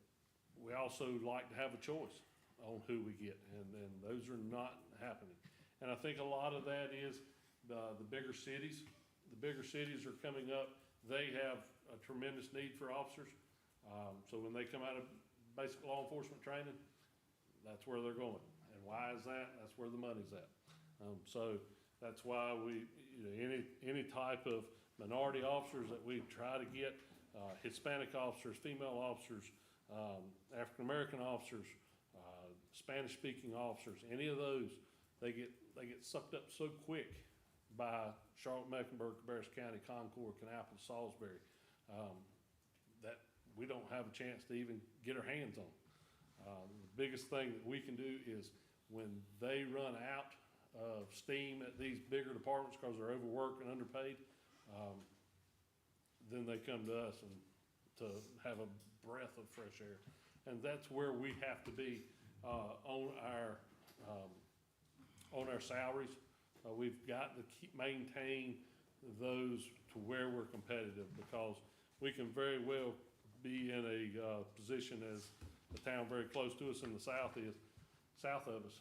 we also like to have a choice on who we get, and those are not happening. And I think a lot of that is the bigger cities. The bigger cities are coming up. They have a tremendous need for officers. So when they come out of basic law enforcement training, that's where they're going. And why is that? That's where the money's at. So that's why we, any type of minority officers that we try to get, Hispanic officers, female officers, African-American officers, Spanish-speaking officers, any of those, they get sucked up so quick by Charlotte, Mecklenburg, Cabarrus County, Concord, Kannapolis, Salisbury, that we don't have a chance to even get our hands on. The biggest thing that we can do is when they run out of steam at these bigger departments because they're overworked and underpaid, then they come to us and to have a breath of fresh air. And that's where we have to be on our salaries. We've got to maintain those to where we're competitive, because we can very well be in a position as the town very close to us in the south of us.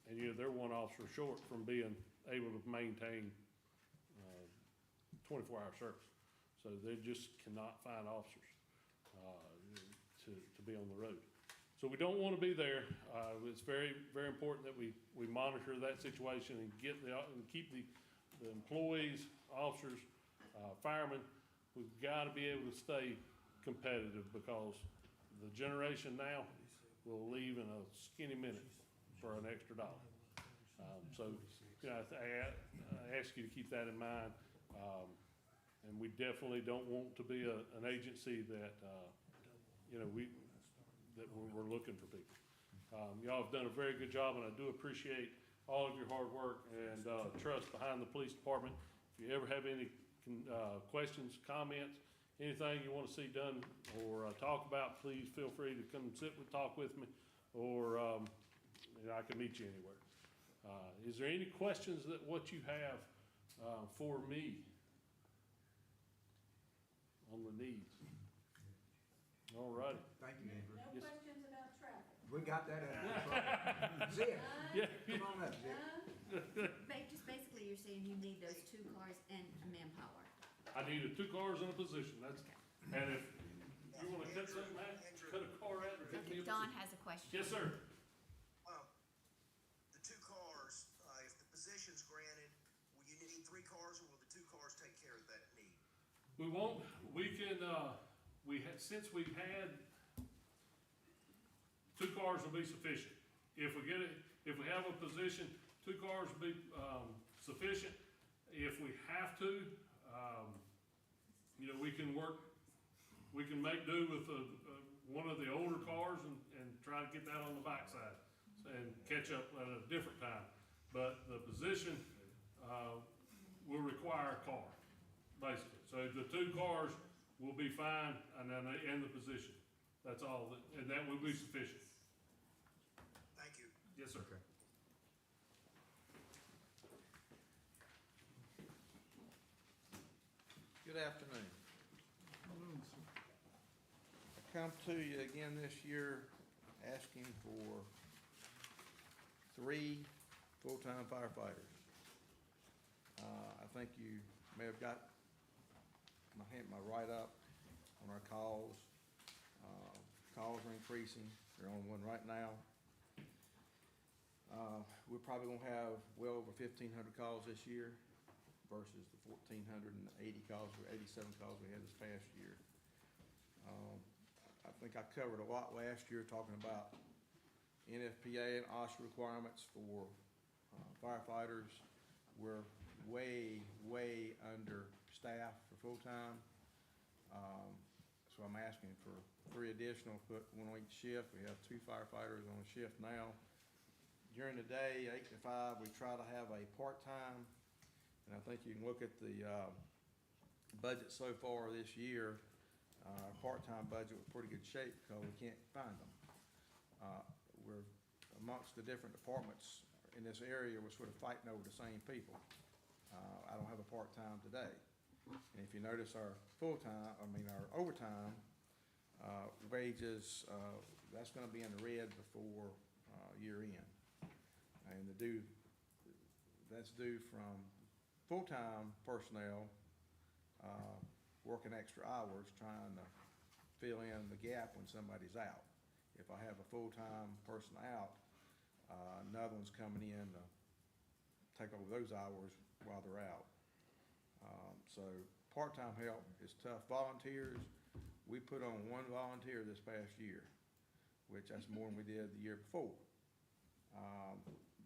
And they're one officer short from being able to maintain 24-hour service. So they just cannot find officers to be on the road. So we don't want to be there. It's very, very important that we monitor that situation and keep the employees, officers, firemen. We've got to be able to stay competitive, because the generation now will leave in a skinny minute for an extra dollar. So I ask you to keep that in mind. And we definitely don't want to be an agency that, we're looking for people. Y'all have done a very good job, and I do appreciate all of your hard work and trust behind the police department. If you ever have any questions, comments, anything you want to see done or talk about, please feel free to come talk with me, or I can meet you anywhere. Is there any questions that what you have for me on the needs? All righty. Thank you, Andrew. No Yes. questions about traffic. We got that out. Zip, Yeah. come on up, Zip. Just basically, you're saying you need those 2 cars and manpower. I needed 2 cars in a position. And if you want to cut something out, cut a car out or cut me a Don position. has a question. Yes, sir. The 2 cars, if the position's granted, will you need 3 cars, or will the 2 cars take care of that need? We won't, we can, since we've had, 2 cars will be sufficient. If we have a position, 2 cars will be, sufficient. If we have to, we can make do with one of the older cars and try to get that on the backside and catch up at a different time. But the position, will require a car, basically. So the 2 cars will be fine, and the position. That's all, and that will be sufficient. Thank you. Yes, sir. Good afternoon. I come to you again this year asking for 3 full-time firefighters. I think you may have got my write-up on our calls Calls are increasing, they're on one right now. We're probably gonna have well over 1,500 calls this year versus the 1,480 calls, or 87 calls we had this past year. I think I covered a lot last year talking about NFPA and OSHA requirements for firefighters. We're way understaffed for full-time. So I'm asking for 3 additional, put 1 on each shift. We have 2 firefighters on a shift now. During the day, 8 to 5, we try to have a part-time, and I think you can look at the budget so far this year. Our part-time budget was pretty good shape because we can't find them. We're amongst the different departments in this area, we're sort of fighting over the same people. I don't have a part-time today. And if you notice our our overtime wages, that's gonna be in the red before year end. And that's due from full-time personnel working extra hours trying to fill in the gap when somebody's out. If I have a full-time person out, another one's coming in to take over those hours while they're out. So part-time help is tough. Volunteers, we put on 1 volunteer this past year, which that's more than we did the year before.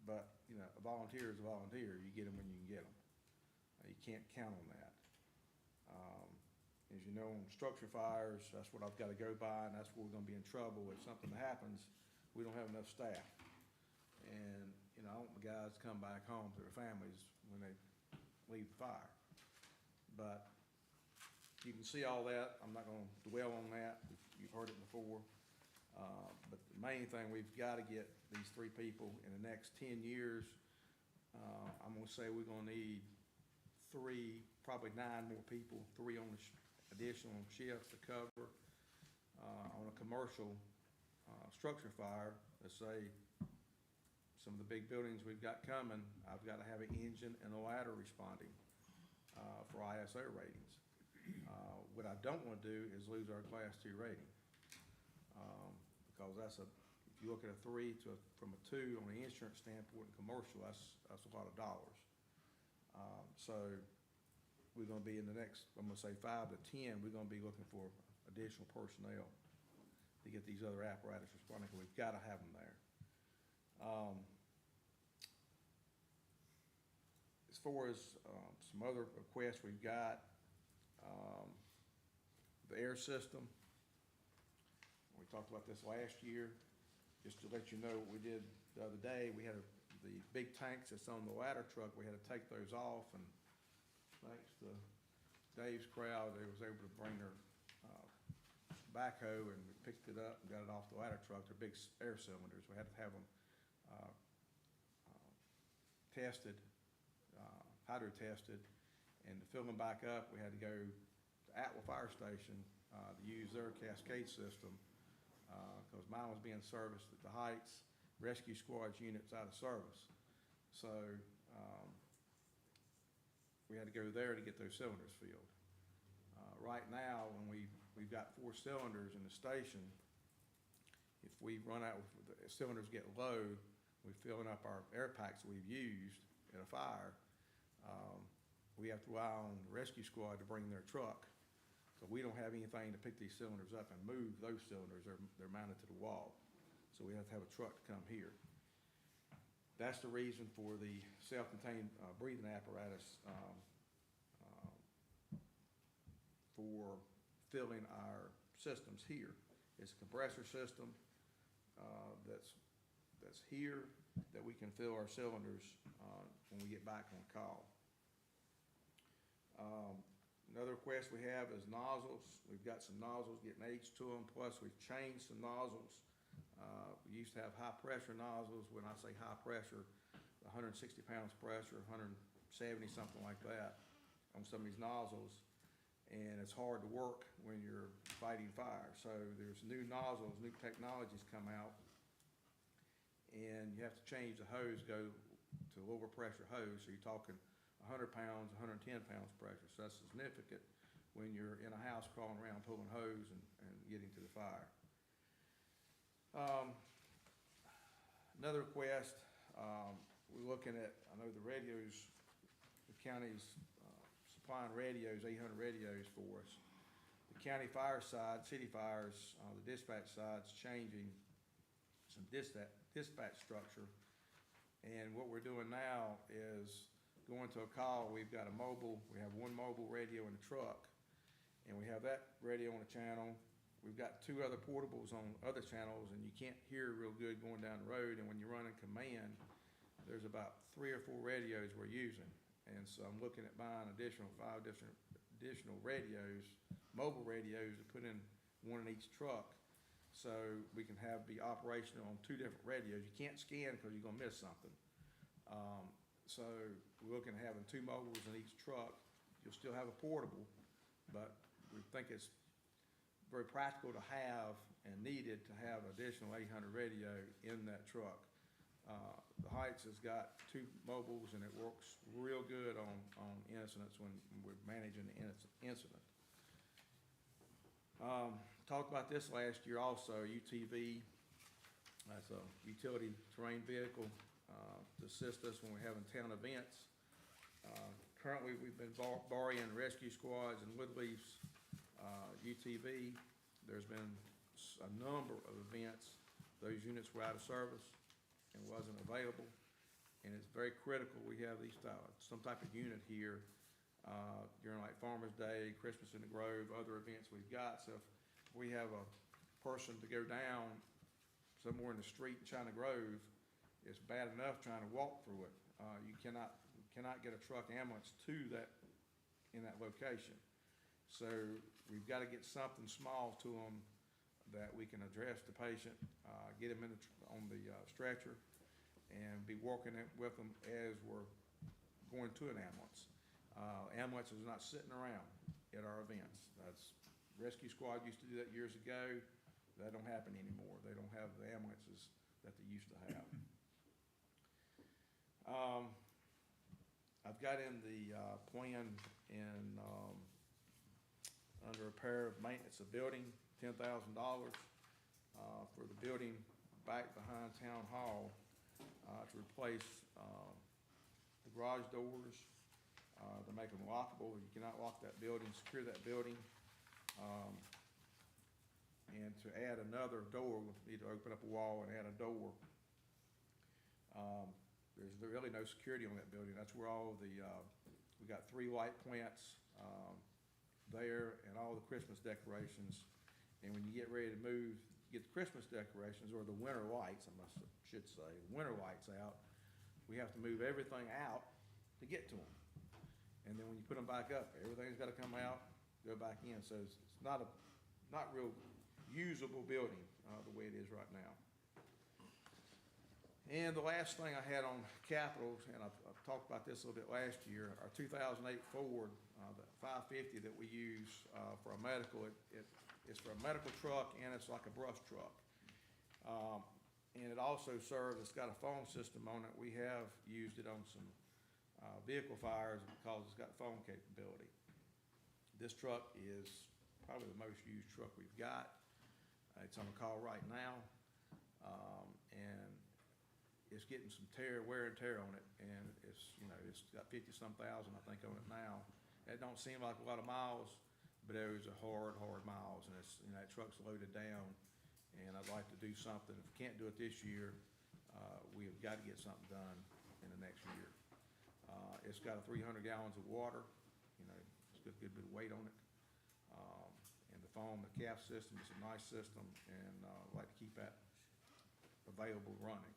But, you know, a volunteer is a volunteer. You get them when you can get them. You can't count on that. As you know, on structure fires, that's what I've got to go by, and that's where we're gonna be in trouble. If something happens, we don't have enough staff. And, you know, I want the guys to come back home to their families when they leave the fire. But you can see all that. I'm not gonna dwell on that. You've heard it before. But the main thing, we've got to get these 3 people in the next 10 years. I'm gonna say we're gonna need 3, probably 9 more people, 3 on the additional shift to cover. On a commercial structure fire, let's say some of the big buildings we've got coming, I've got to have an engine and a ladder responding for ISO ratings. What I don't want to do is lose our Class 2 rating. Because if you look at a 3 from a 2 on the insurance standpoint in commercial, that's a lot of dollars. So we're gonna be in the next, I'm gonna say 5 to 10, we're gonna be looking for additional personnel to get these other apparatus responding, because we've gotta have them there. As far as some other requests we've got, the air system, we talked about this last year. Just to let you know what we did the other day, we had the big tanks that's on the ladder truck, we had to take those off, and thanks to Dave's crowd, they was able to bring their backhoe and we picked it up and got it off the ladder truck. They're big air cylinders. We had to have them tested, hydro tested, and to fill them back up, we had to go to Atwell Fire Station to use their cascade system because mine was being serviced at the Heights. Rescue squad's units out of service. So we had to go there to get those cylinders filled. Right now, when we've got 4 cylinders in the station, if we run out, the cylinders get low, we're filling up our air packs that we've used in a fire, we have to rely on the rescue squad to bring their truck. So we don't have anything to pick these cylinders up and move those cylinders. They're mounted to the wall. So we have to have a truck to come here. That's the reason for the self-contained breathing apparatus for filling our systems here. It's a compressor system that's here that we can fill our cylinders when we get back on call. Another request we have is nozzles. We've got some nozzles getting age to them, plus we've changed some nozzles. We used to have high pressure nozzles. When I say high pressure, 160 pounds pressure, 170, something like that on some of these nozzles. And it's hard to work when you're fighting fire. So there's new nozzles, new technologies come out, and you have to change the hose, go to lower pressure hose. So you're talking 100 pounds, 110 pounds pressure. So that's significant when you're in a house crawling around pulling hose and getting to the fire. Another request, we're looking at, I know the radios, the county's supplying radios, 800 radios for us. The county fire side, city fires, the dispatch side's changing some dispatch structure. And what we're doing now is going to a call, we have one mobile radio in the truck, and we have that radio on a channel. We've got two other portables on other channels, and you can't hear real good going down the road, and when you run in command, there's about 3 or 4 radios we're using. And so I'm looking at buying 5 additional radios, mobile radios, to put in one in each truck, so we can be operational on 2 different radios. You can't scan because you're gonna miss something. So we're looking at having 2 mobiles in each truck. You'll still have a portable, but we think it's very practical to have and needed to have additional 800 radio in that truck. The Heights has got 2 mobiles, and it works real good on incidents when we're managing the incident. Talked about this last year also, UTV. That's a utility terrain vehicle to assist us when we're having town events. Currently, we've been borrowing rescue squads and Woodleaf's UTV. There's been a number of events. Those units were out of service and wasn't available, and it's very critical we have some type of unit here during like Farmer's Day, Christmas in the Grove, other events we've got. So if we have a person to go down somewhere in the street in China Grove, it's bad enough trying to walk through it. You cannot get a truck ambulance to that, in that location. So we've got to get something small to them that we can address the patient, get them on the stretcher, and be working with them as we're going to an ambulance. Ambulance is not sitting around at our events. Rescue squad used to do that years ago. That don't happen anymore. They don't have the ambulances that they used to have. I've got in the plan under repair of maintenance of building, $10,000 for the building back behind Town Hall to replace the garage doors. To make them lockable. You cannot lock that building, secure that building. And to add another door, we need to open up a wall and add a door. There's really no security on that building. That's where all we got 3 light plants there and all the Christmas decorations. And when you get ready to get the Christmas decorations, or the winter lights, should say, winter lights out, we have to move everything out to get to them. And then when you put them back up, everything's got to come out, go back in. So it's not real usable building the way it is right now. And the last thing I had on capital, and I've talked about this a little bit last year, our 2008 Ford, the 550 that we use for a medical, it's for a medical truck, and it's like a brush truck. And it also serves, it's got a phone system on it. We have used it on some vehicle fires because it's got phone capability. This truck is probably the most used truck we've got. It's on a call right now, and it's getting some wear and tear on it, and it's got 50-some thousand, I think, on it now. It don't seem like a lot of miles, but those are hard miles, and it's, that truck's loaded down, and I'd like to do something. If we can't do it this year, we have got to get something done in the next year. It's got 300 gallons of water, it's got a good bit of weight on it. And the foam, the CAF system is a nice system, and I'd like to keep that available running.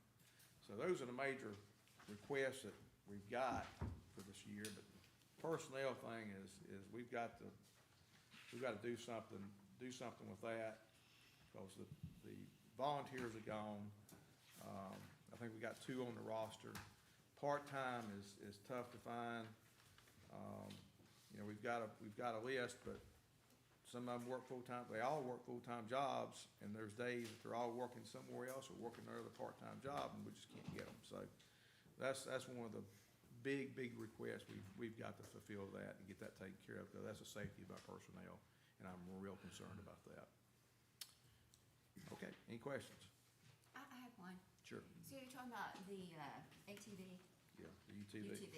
So those are the major requests that we've got for this year. But the personnel thing is we've got to do something with that, because the volunteers are gone. I think we got 2 on the roster. Part-time is tough to find. We've got a list, but some of them work full-time. They all work full-time jobs, and there's days that they're all working somewhere else or working their other part-time job, and we just can't get them. So that's one of the big, big request. We've got to fulfill that and get that taken care of, because that's the safety of our personnel, and I'm real concerned about that. Okay, any questions? I have one. Sure. So you're talking about the ATV? Yeah, the UTV. UTV.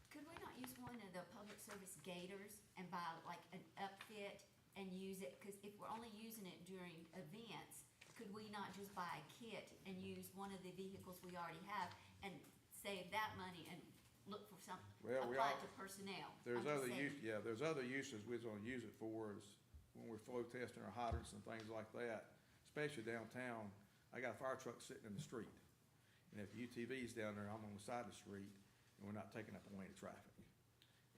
Could we not use one of the public service gators and buy like an upfit and use it? Because if we're only using it during events, could we not just buy a kit and use one of the vehicles we already have and save that money and look for some, Well, we apply all- it to personnel? There's I'm just other saying. there's other uses we're gonna use it for, is when we're flow testing our hydrants and things like that, especially downtown. I got a fire truck sitting in the street, and if UTV's down there, I'm on the side of the street, and we're not taking up a lane of traffic.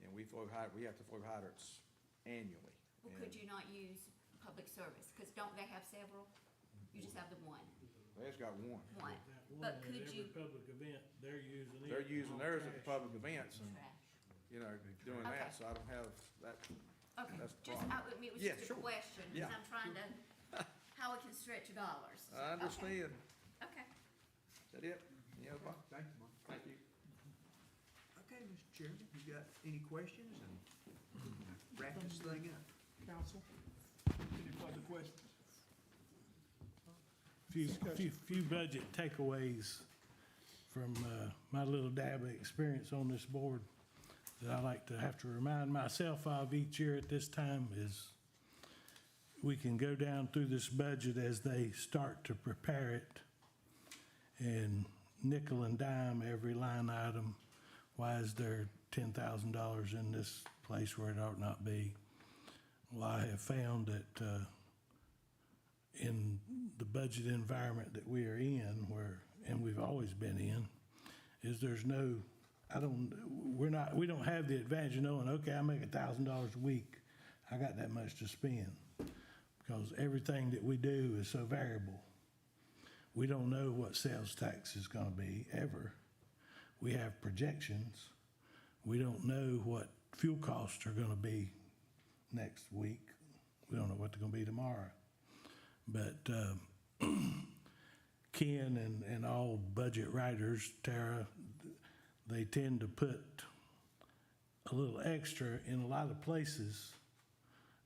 And we have to flow hydrants annually. Well, And could you not use public service? Because don't they have several? You just have the one. They just got one. One. That one But at could every you? public event, they're using it. They're using on theirs at the trash. public events, and, Trash. you know, doing Okay. that, so I don't have that. Okay, That's the just, problem. it was Yeah, just a sure. question, Yeah. because I'm trying to, how we can stretch dollars. So, I okay. understand. Okay. Is that it? Any other? Thank you, Mark. Thank you. Okay, Mr. Chairman, you got any questions, and wrap this thing up? Council, any further questions? Few budget takeaways from my little dab of experience on this board that I like to have to remind myself of each year at this time is we can go down through this budget as they start to prepare it and nickel and dime every line item. Why is there $10,000 in this place where it ought not be? Well, I have found that in the budget environment that we are in, and we've always been in, is there's no, we don't have the advantage of knowing, okay, I make $1,000 a week, I got that much to spend. Because everything that we do is so variable. We don't know what sales tax is gonna be, ever. We have projections. We don't know what fuel costs are gonna be next week. We don't know what they're gonna be tomorrow. But Ken and all budget writers, Tara, they tend to put a little extra in a lot of places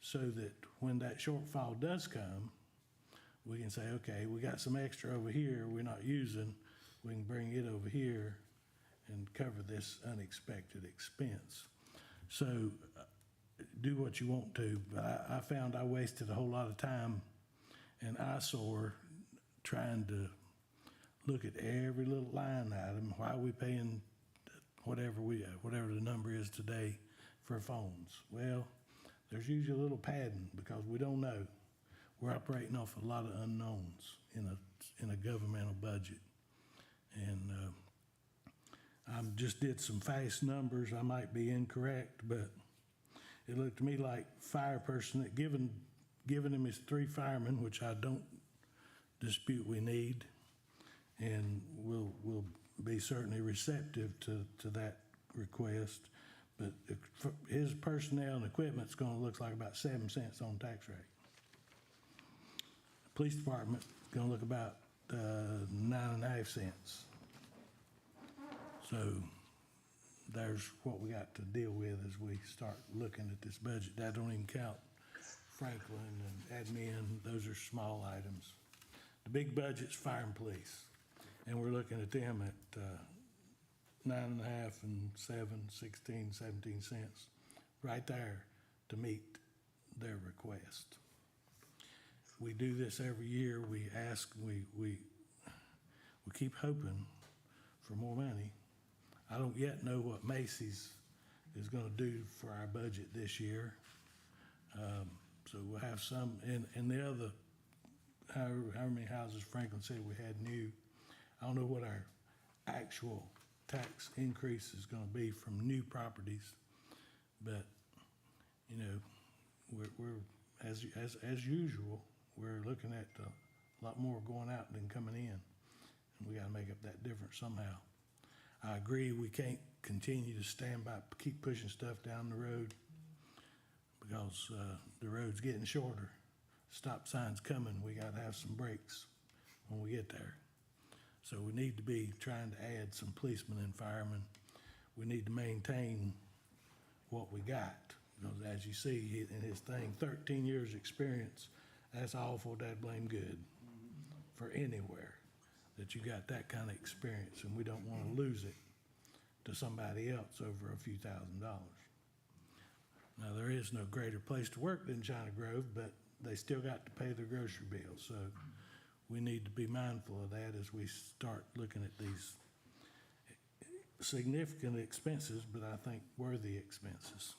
so that when that shortfall does come, we can say, okay, we got some extra over here we're not using, we can bring it over here and cover this unexpected expense. So do what you want to, but I found I wasted a whole lot of time and eyesore trying to look at every little line item. Why are we paying whatever the number is today for phones? Well, there's usually a little padding because we don't know. We're operating off a lot of unknowns in a governmental budget. And I just did some fast numbers. I might be incorrect, but it looked to me like fire person, that given him his 3 firemen, which I don't dispute we need, and we'll be certainly receptive to that request. But his personnel and equipment's gonna look like about 7 cents on tax rate. Police department gonna look about 9.5 cents. So there's what we got to deal with as we start looking at this budget. That don't even count Franklin and admin, those are small items. The big budget's fire and police, and we're looking at them at 9.5 and 7, 16, 17 cents, right there to meet their request. We do this every year. We ask, we keep hoping for more money. I don't yet know what Macy's is gonna do for our budget this year. So we'll have some, and the other, however many houses Franklin said we had new, I don't know what our actual tax increase is gonna be from new properties, but, you know, we're as usual, we're looking at a lot more going out than coming in, and we gotta make up that difference somehow. I agree, we can't continue to stand by, keep pushing stuff down the road, because the road's getting shorter. Stop sign's coming, we gotta have some brakes when we get there. So we need to be trying to add some policemen and firemen. we need to maintain what we got. Because as you see in his thing, 13 years' experience, that's awful, that blame good for anywhere, that you got that kind of experience, and we don't want to lose it to somebody else over a few $1,000s. Now, there is no greater place to work than China Grove, but they still got to pay their grocery bills, so we need to be mindful of that as we start looking at these significant expenses, but I think worthy expenses.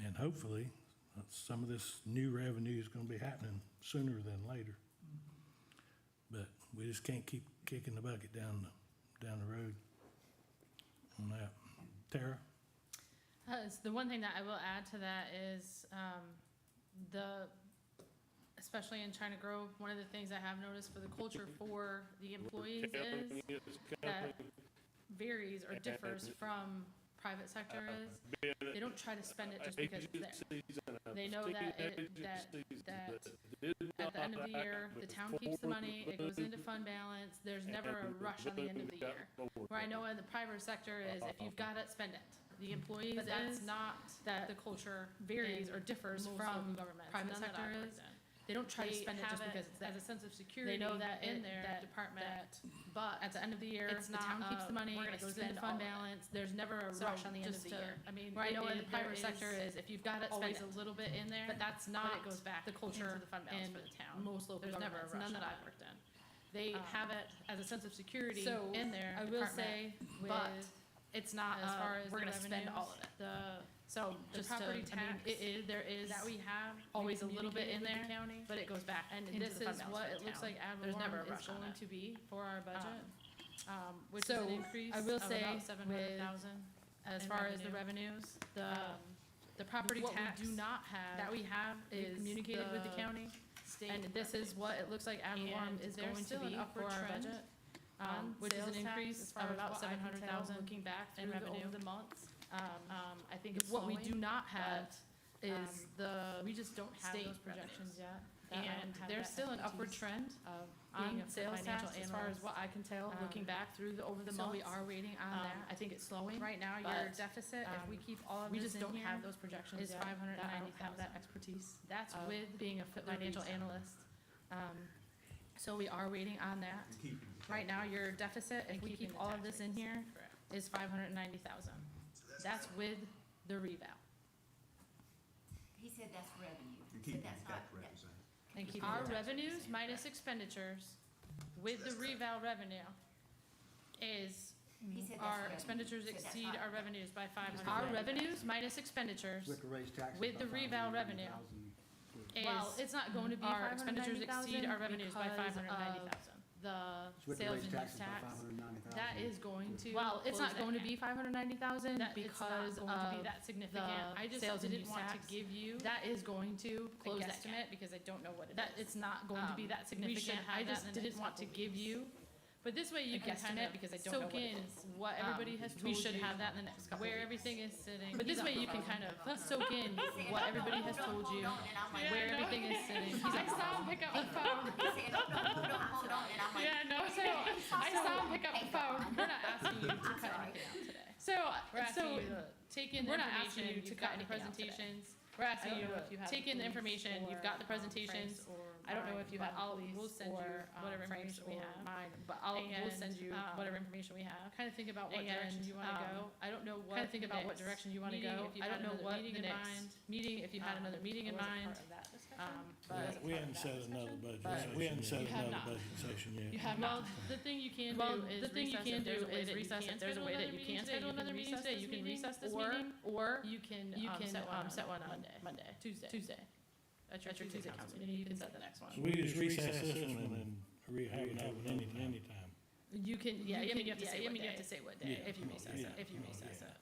And hopefully, some of this new revenue is gonna be happening sooner than later. But we just can't keep kicking the bucket down the road on that. Tara? So the one thing that I will add to that is, especially in China Grove, one of the things I have noticed for the culture for the employees is that varies or differs from private sector is, they don't try to spend it just because it's there. They know that at the end of the year, the town keeps the money, it goes into fund balance, there's never a rush on the end of the year. Where I know in the private sector is, if you've got it, spend it. The employees, but that's not that the culture varies or differs from private sector is. They don't try to spend it just because it's there. As a sense of security. They know that in their department, but at the end of the year, the town keeps the money, it goes into fund balance, there's never a rush on the end of the year. I mean, where I know in the private sector is, if you've got it, spend it. Always a little bit in there, but that's not, it goes back the culture into the fund balance for the town. Most local governments, none that I've worked in. They have it as a sense of security in their department. I will say, but it's not as far as we're gonna spend all of it. So the property tax, there is that we have always a little bit in there, but it goes back and this is what it looks like ad valorem is going to be for our budget, which is an increase of about 700,000 as far as the revenues. The property tax we do not have that we have is communicated with the county, and this is what it looks like ad valorem is going to be for our budget, which is an increase of about 700,000 looking back through over the months. I think it's what we do not have is we just don't have those projections yet. And there's still an upward trend on sales tax as far as what I can tell, looking back through over the months. So we are waiting on that. I think it's slowing. Right now, your deficit, if we keep all of this in here, we just don't have those projections yet. Is 590,000. That expertise. That's with being a financial analyst. So we are waiting on that. Right now, your deficit, if we keep all of this in here, is 590,000. That's with the reval. He said that's revenue. And He keeping said the that's tax not, rate the same. And keep our revenues minus expenditures with the reval revenue is he said that's our revenue. expenditures He said that's exceed not our revenues by 500. Our Our revenues minus expenditures We have to raise taxes with the by reval revenue 590,000. is. Well, it's not going to be our expenditures exceed our revenues by 590,000. The So we have to sales raise and use taxes by tax. 590,000. That is going to. Well, it's not going to be 590,000 because of that significant. I just didn't want to give you. That is going to close that estimate because I don't know what it is. It's not going to be that significant. I just didn't want to give you. But this way you can kind of soak in what everybody has told you. We should have that in the next couple. Where everything is sitting. But this way you can kind of soak in what everybody has told you, where everything is sitting. I saw him pick up the phone. he said, hold on, and I'm like. Yeah, no, so I saw him pick up the phone. We're not asking you to cut anything out today. So, we're asking you to take in the information, to cut any presentations. We're asking you to take in the information, you've got the presentations. I don't know if you have, we'll send you whatever information we have. Mine, but we'll send you whatever information we have. Kind of think about what direction you want to go. I don't know what. Kind of think about what direction you want to go. I don't know what the next meeting, if you had another meeting in mind. But We hadn't set another budget session. We hadn't set another budget session yet. you have not. The thing you can do is recess. If there's a way that you can schedule another meeting today, you can recess this meeting, or you can set one on Monday, Tuesday. At your Tuesday council meeting, you can set the next one. So we just recess this one and then have it anytime. You can, you have to say what day, Yeah. if you recess it,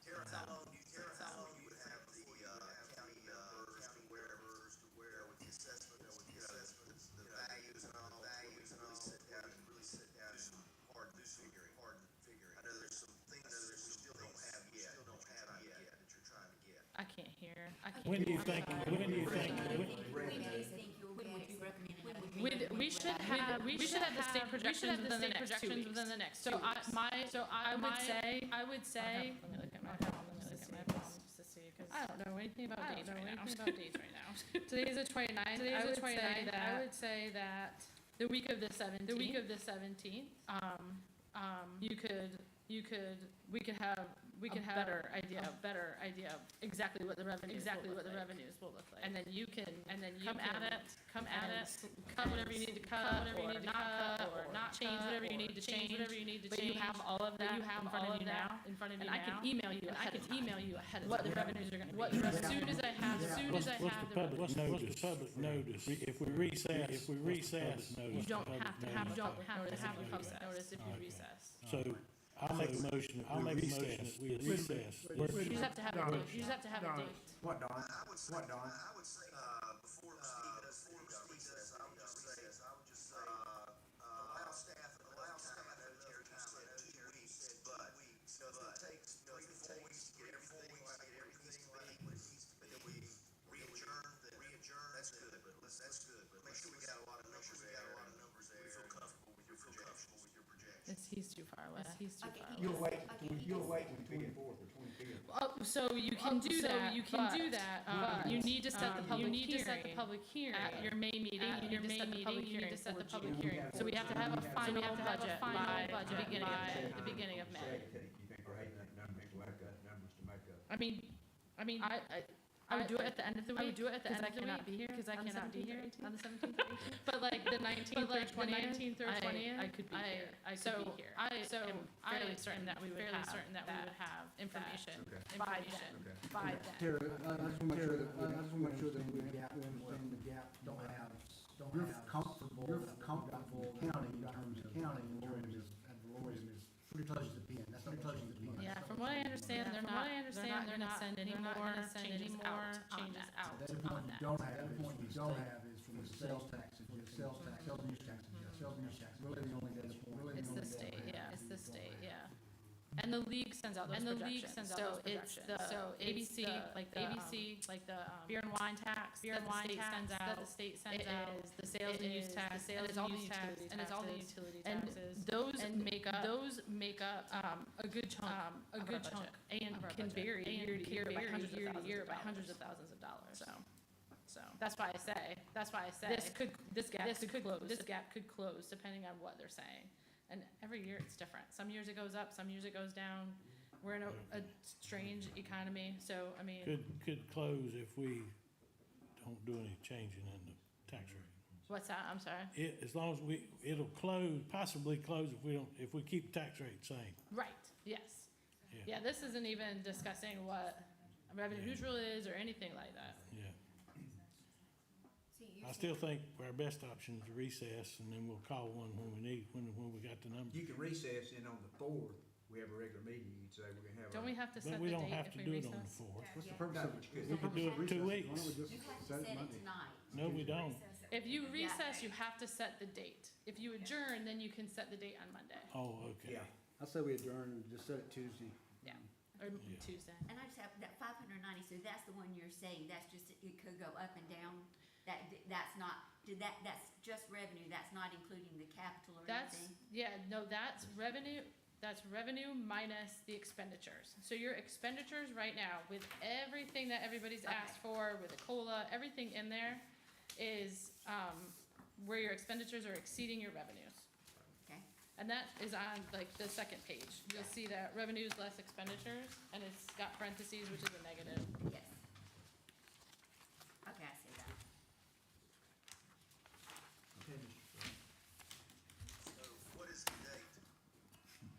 Tara, how long do you would have the county numbers to where with the assessment, the values and all, really sit down and do some hard figuring. I know there's some things that we still don't have yet, that you're trying to get. I can't hear. When do you think, When do you think you'll get? When would you recommend? We we should have the same projections within the next 2 weeks. So I would say. Let me look at my phone. Just to see, 'cause I don't know anything about dates right now. Today's the 29th. I would say that the week of the 17th. We could have a better idea of exactly what the revenues will look like. And then you can come at it, cut whatever you need to cut, or not change whatever you need to change. But you have all of that in front of you now. And I can email you ahead of time what the revenues are gonna be. As soon as I have What's the public notice? If we recess, you don't have to have a public notice if you recess. So I'll make a motion that we recess. You just have to have a date. What, Don? I would say, What, Don? before Steve does, I would just say, allow staff enough time, I know Terry, you said 2 weeks, but it takes 3 to 4 weeks to get everything like it needs to be, but then we re-adjourn, that's good, but make sure we got a lot of numbers there, we feel comfortable with your projections. He's too far away. You'll wait until the 24th or 25th. So you can do that. But you need to set the public hearing at your May meeting. You need to set the public hearing. So we have to have a final budget by the beginning of May. You think we're hating that number, we'll have got numbers to make up. I mean, I would do it at the end of the week. Because I cannot be here on the 17th. But like the 19th or 20th, I could be here. So I'm fairly certain that we would have information by then. Terry, I just wanna make sure that we gap, when the gap don't have, you're comfortable counting in terms of, and Lloyd is pretty close to the pin, that's pretty close to the pin. Yeah, from what I understand, they're not gonna send any more changes out on that. That's the point you don't have, is from the sales taxes, sales and use taxes, really the only data point. It's the state, yeah. And the league sends out those projections. So it's the ABC, like the beer and wine tax that the state sends out. It is the sales and use tax, and it's all the utility taxes. And those make up a good chunk and can vary year to year by hundreds of thousands of dollars. So that's why I say this gap could close depending on what they're saying. And every year it's different. Some years it goes up, some years it goes down. We're in a strange economy, so I mean. Could close if we don't do any changing in the tax rate. What's that? I'm sorry. As long as it'll possibly close if we keep tax rate same. Right, yes. Yeah, this isn't even discussing what revenue neutral is or anything like that. Yeah. I still think our best option is to recess, and then we'll call one when we got the number. You can recess, and on the 4th, we have a regular meeting, you'd say we're gonna have. Don't we have to set But the we don't date have if to we do it on the recess? 4th. What's the purpose of it? We could do it in 2 weeks. Why don't we just You have to set set it it Monday? tonight. No, we don't. If you recess, you have to set the date. If you adjourn, then you can set the date on Monday. Oh, okay. Yeah. I say we adjourn and just set it Tuesday. Yeah, or Tuesday. And I just have that 590, so that's the one you're saying, that's just, it could go up and down? That's just revenue, that's not including the capital or anything? That's revenue minus the expenditures. So your expenditures right now, with everything that everybody's asked for, with the COLA, everything in there is, where your expenditures are exceeding your revenues. Okay. And that is on like the second page. You'll see that revenues less expenditures, and it's got parentheses, which is a negative. Yes. Okay, I see that. Okay, Mr. So what is the date?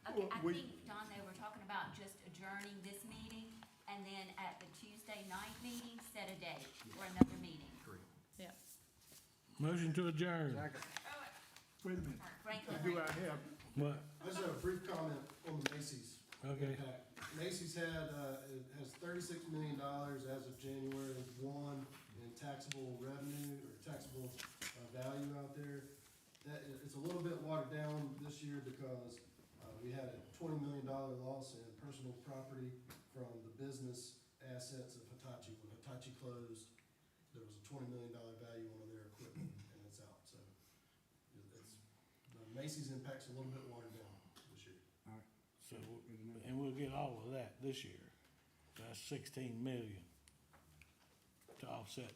Okay, I we- think, Don, they were talking about just adjourning this meeting, and then at the Tuesday night meeting, set a date for another meeting. Yeah. Motion to adjourn. Wait a minute, Franklin, do I have, What? I just have a brief comment on the Macy's Okay. impact. Macy's it has $36 million as of January 1 in taxable revenue or taxable value out there. It's a little bit watered down this year because we had a $20 million loss in personal property from the business assets of Hitachi. When Hitachi closed, there was a $20 million value on their equipment, and it's out. So Macy's impact's a little bit watered down this year. So, and we'll get all of that this year. So that's 16 million to offset,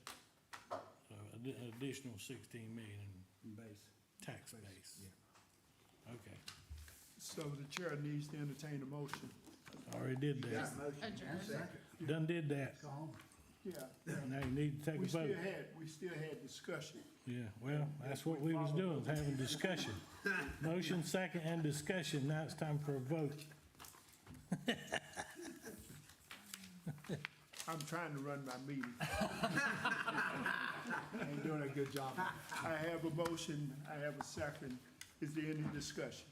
an additional 16 million Base. in tax base. Okay, So the chair needs to entertain a motion. already did that. Adjourn. Done did that. Go home. Yeah, Now you need to take a vote. we still had discussion. Yeah, well, that's what we was doing, was having discussion. Motion, second, and discussion. Now it's time for a vote. I'm trying to run my meeting. Ain't doing a good job. I have a motion, I have a second. Is there any discussion?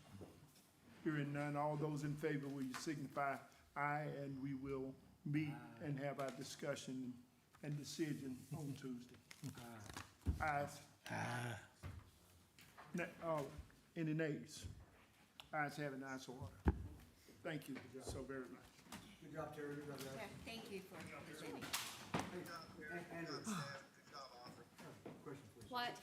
Hearing none, all those in favor, will you signify aye, and we will meet and have our discussion and decision on Tuesday. Ayes? Any nays? Ayes have it, ayes order. Thank you so very much. Good job, Terry. Good job, guys. Thank you for presenting. Andrew, Good job, Arthur. question for you. What?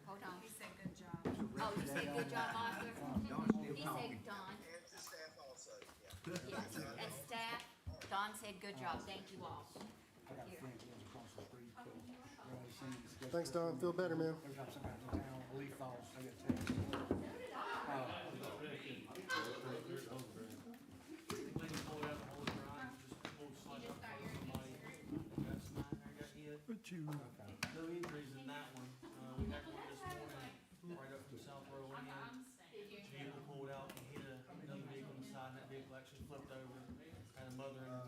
Hold on. He said good job. Oh, you said good job, Arthur? Don's still He talking. said Don. And the staff also, yeah. Yes, and staff, Don said good job, thank you all. I got a friend who lives across the street, so rather send me discuss. Thanks, Don. Feel better, man. Every time somebody's in town, a leaf falls, I get text. But you, No injuries in that one. We had one this morning, right up from South Berlin. Vehicle pulled out and hit another vehicle on the side, and that vehicle actually flipped over. Had a mother and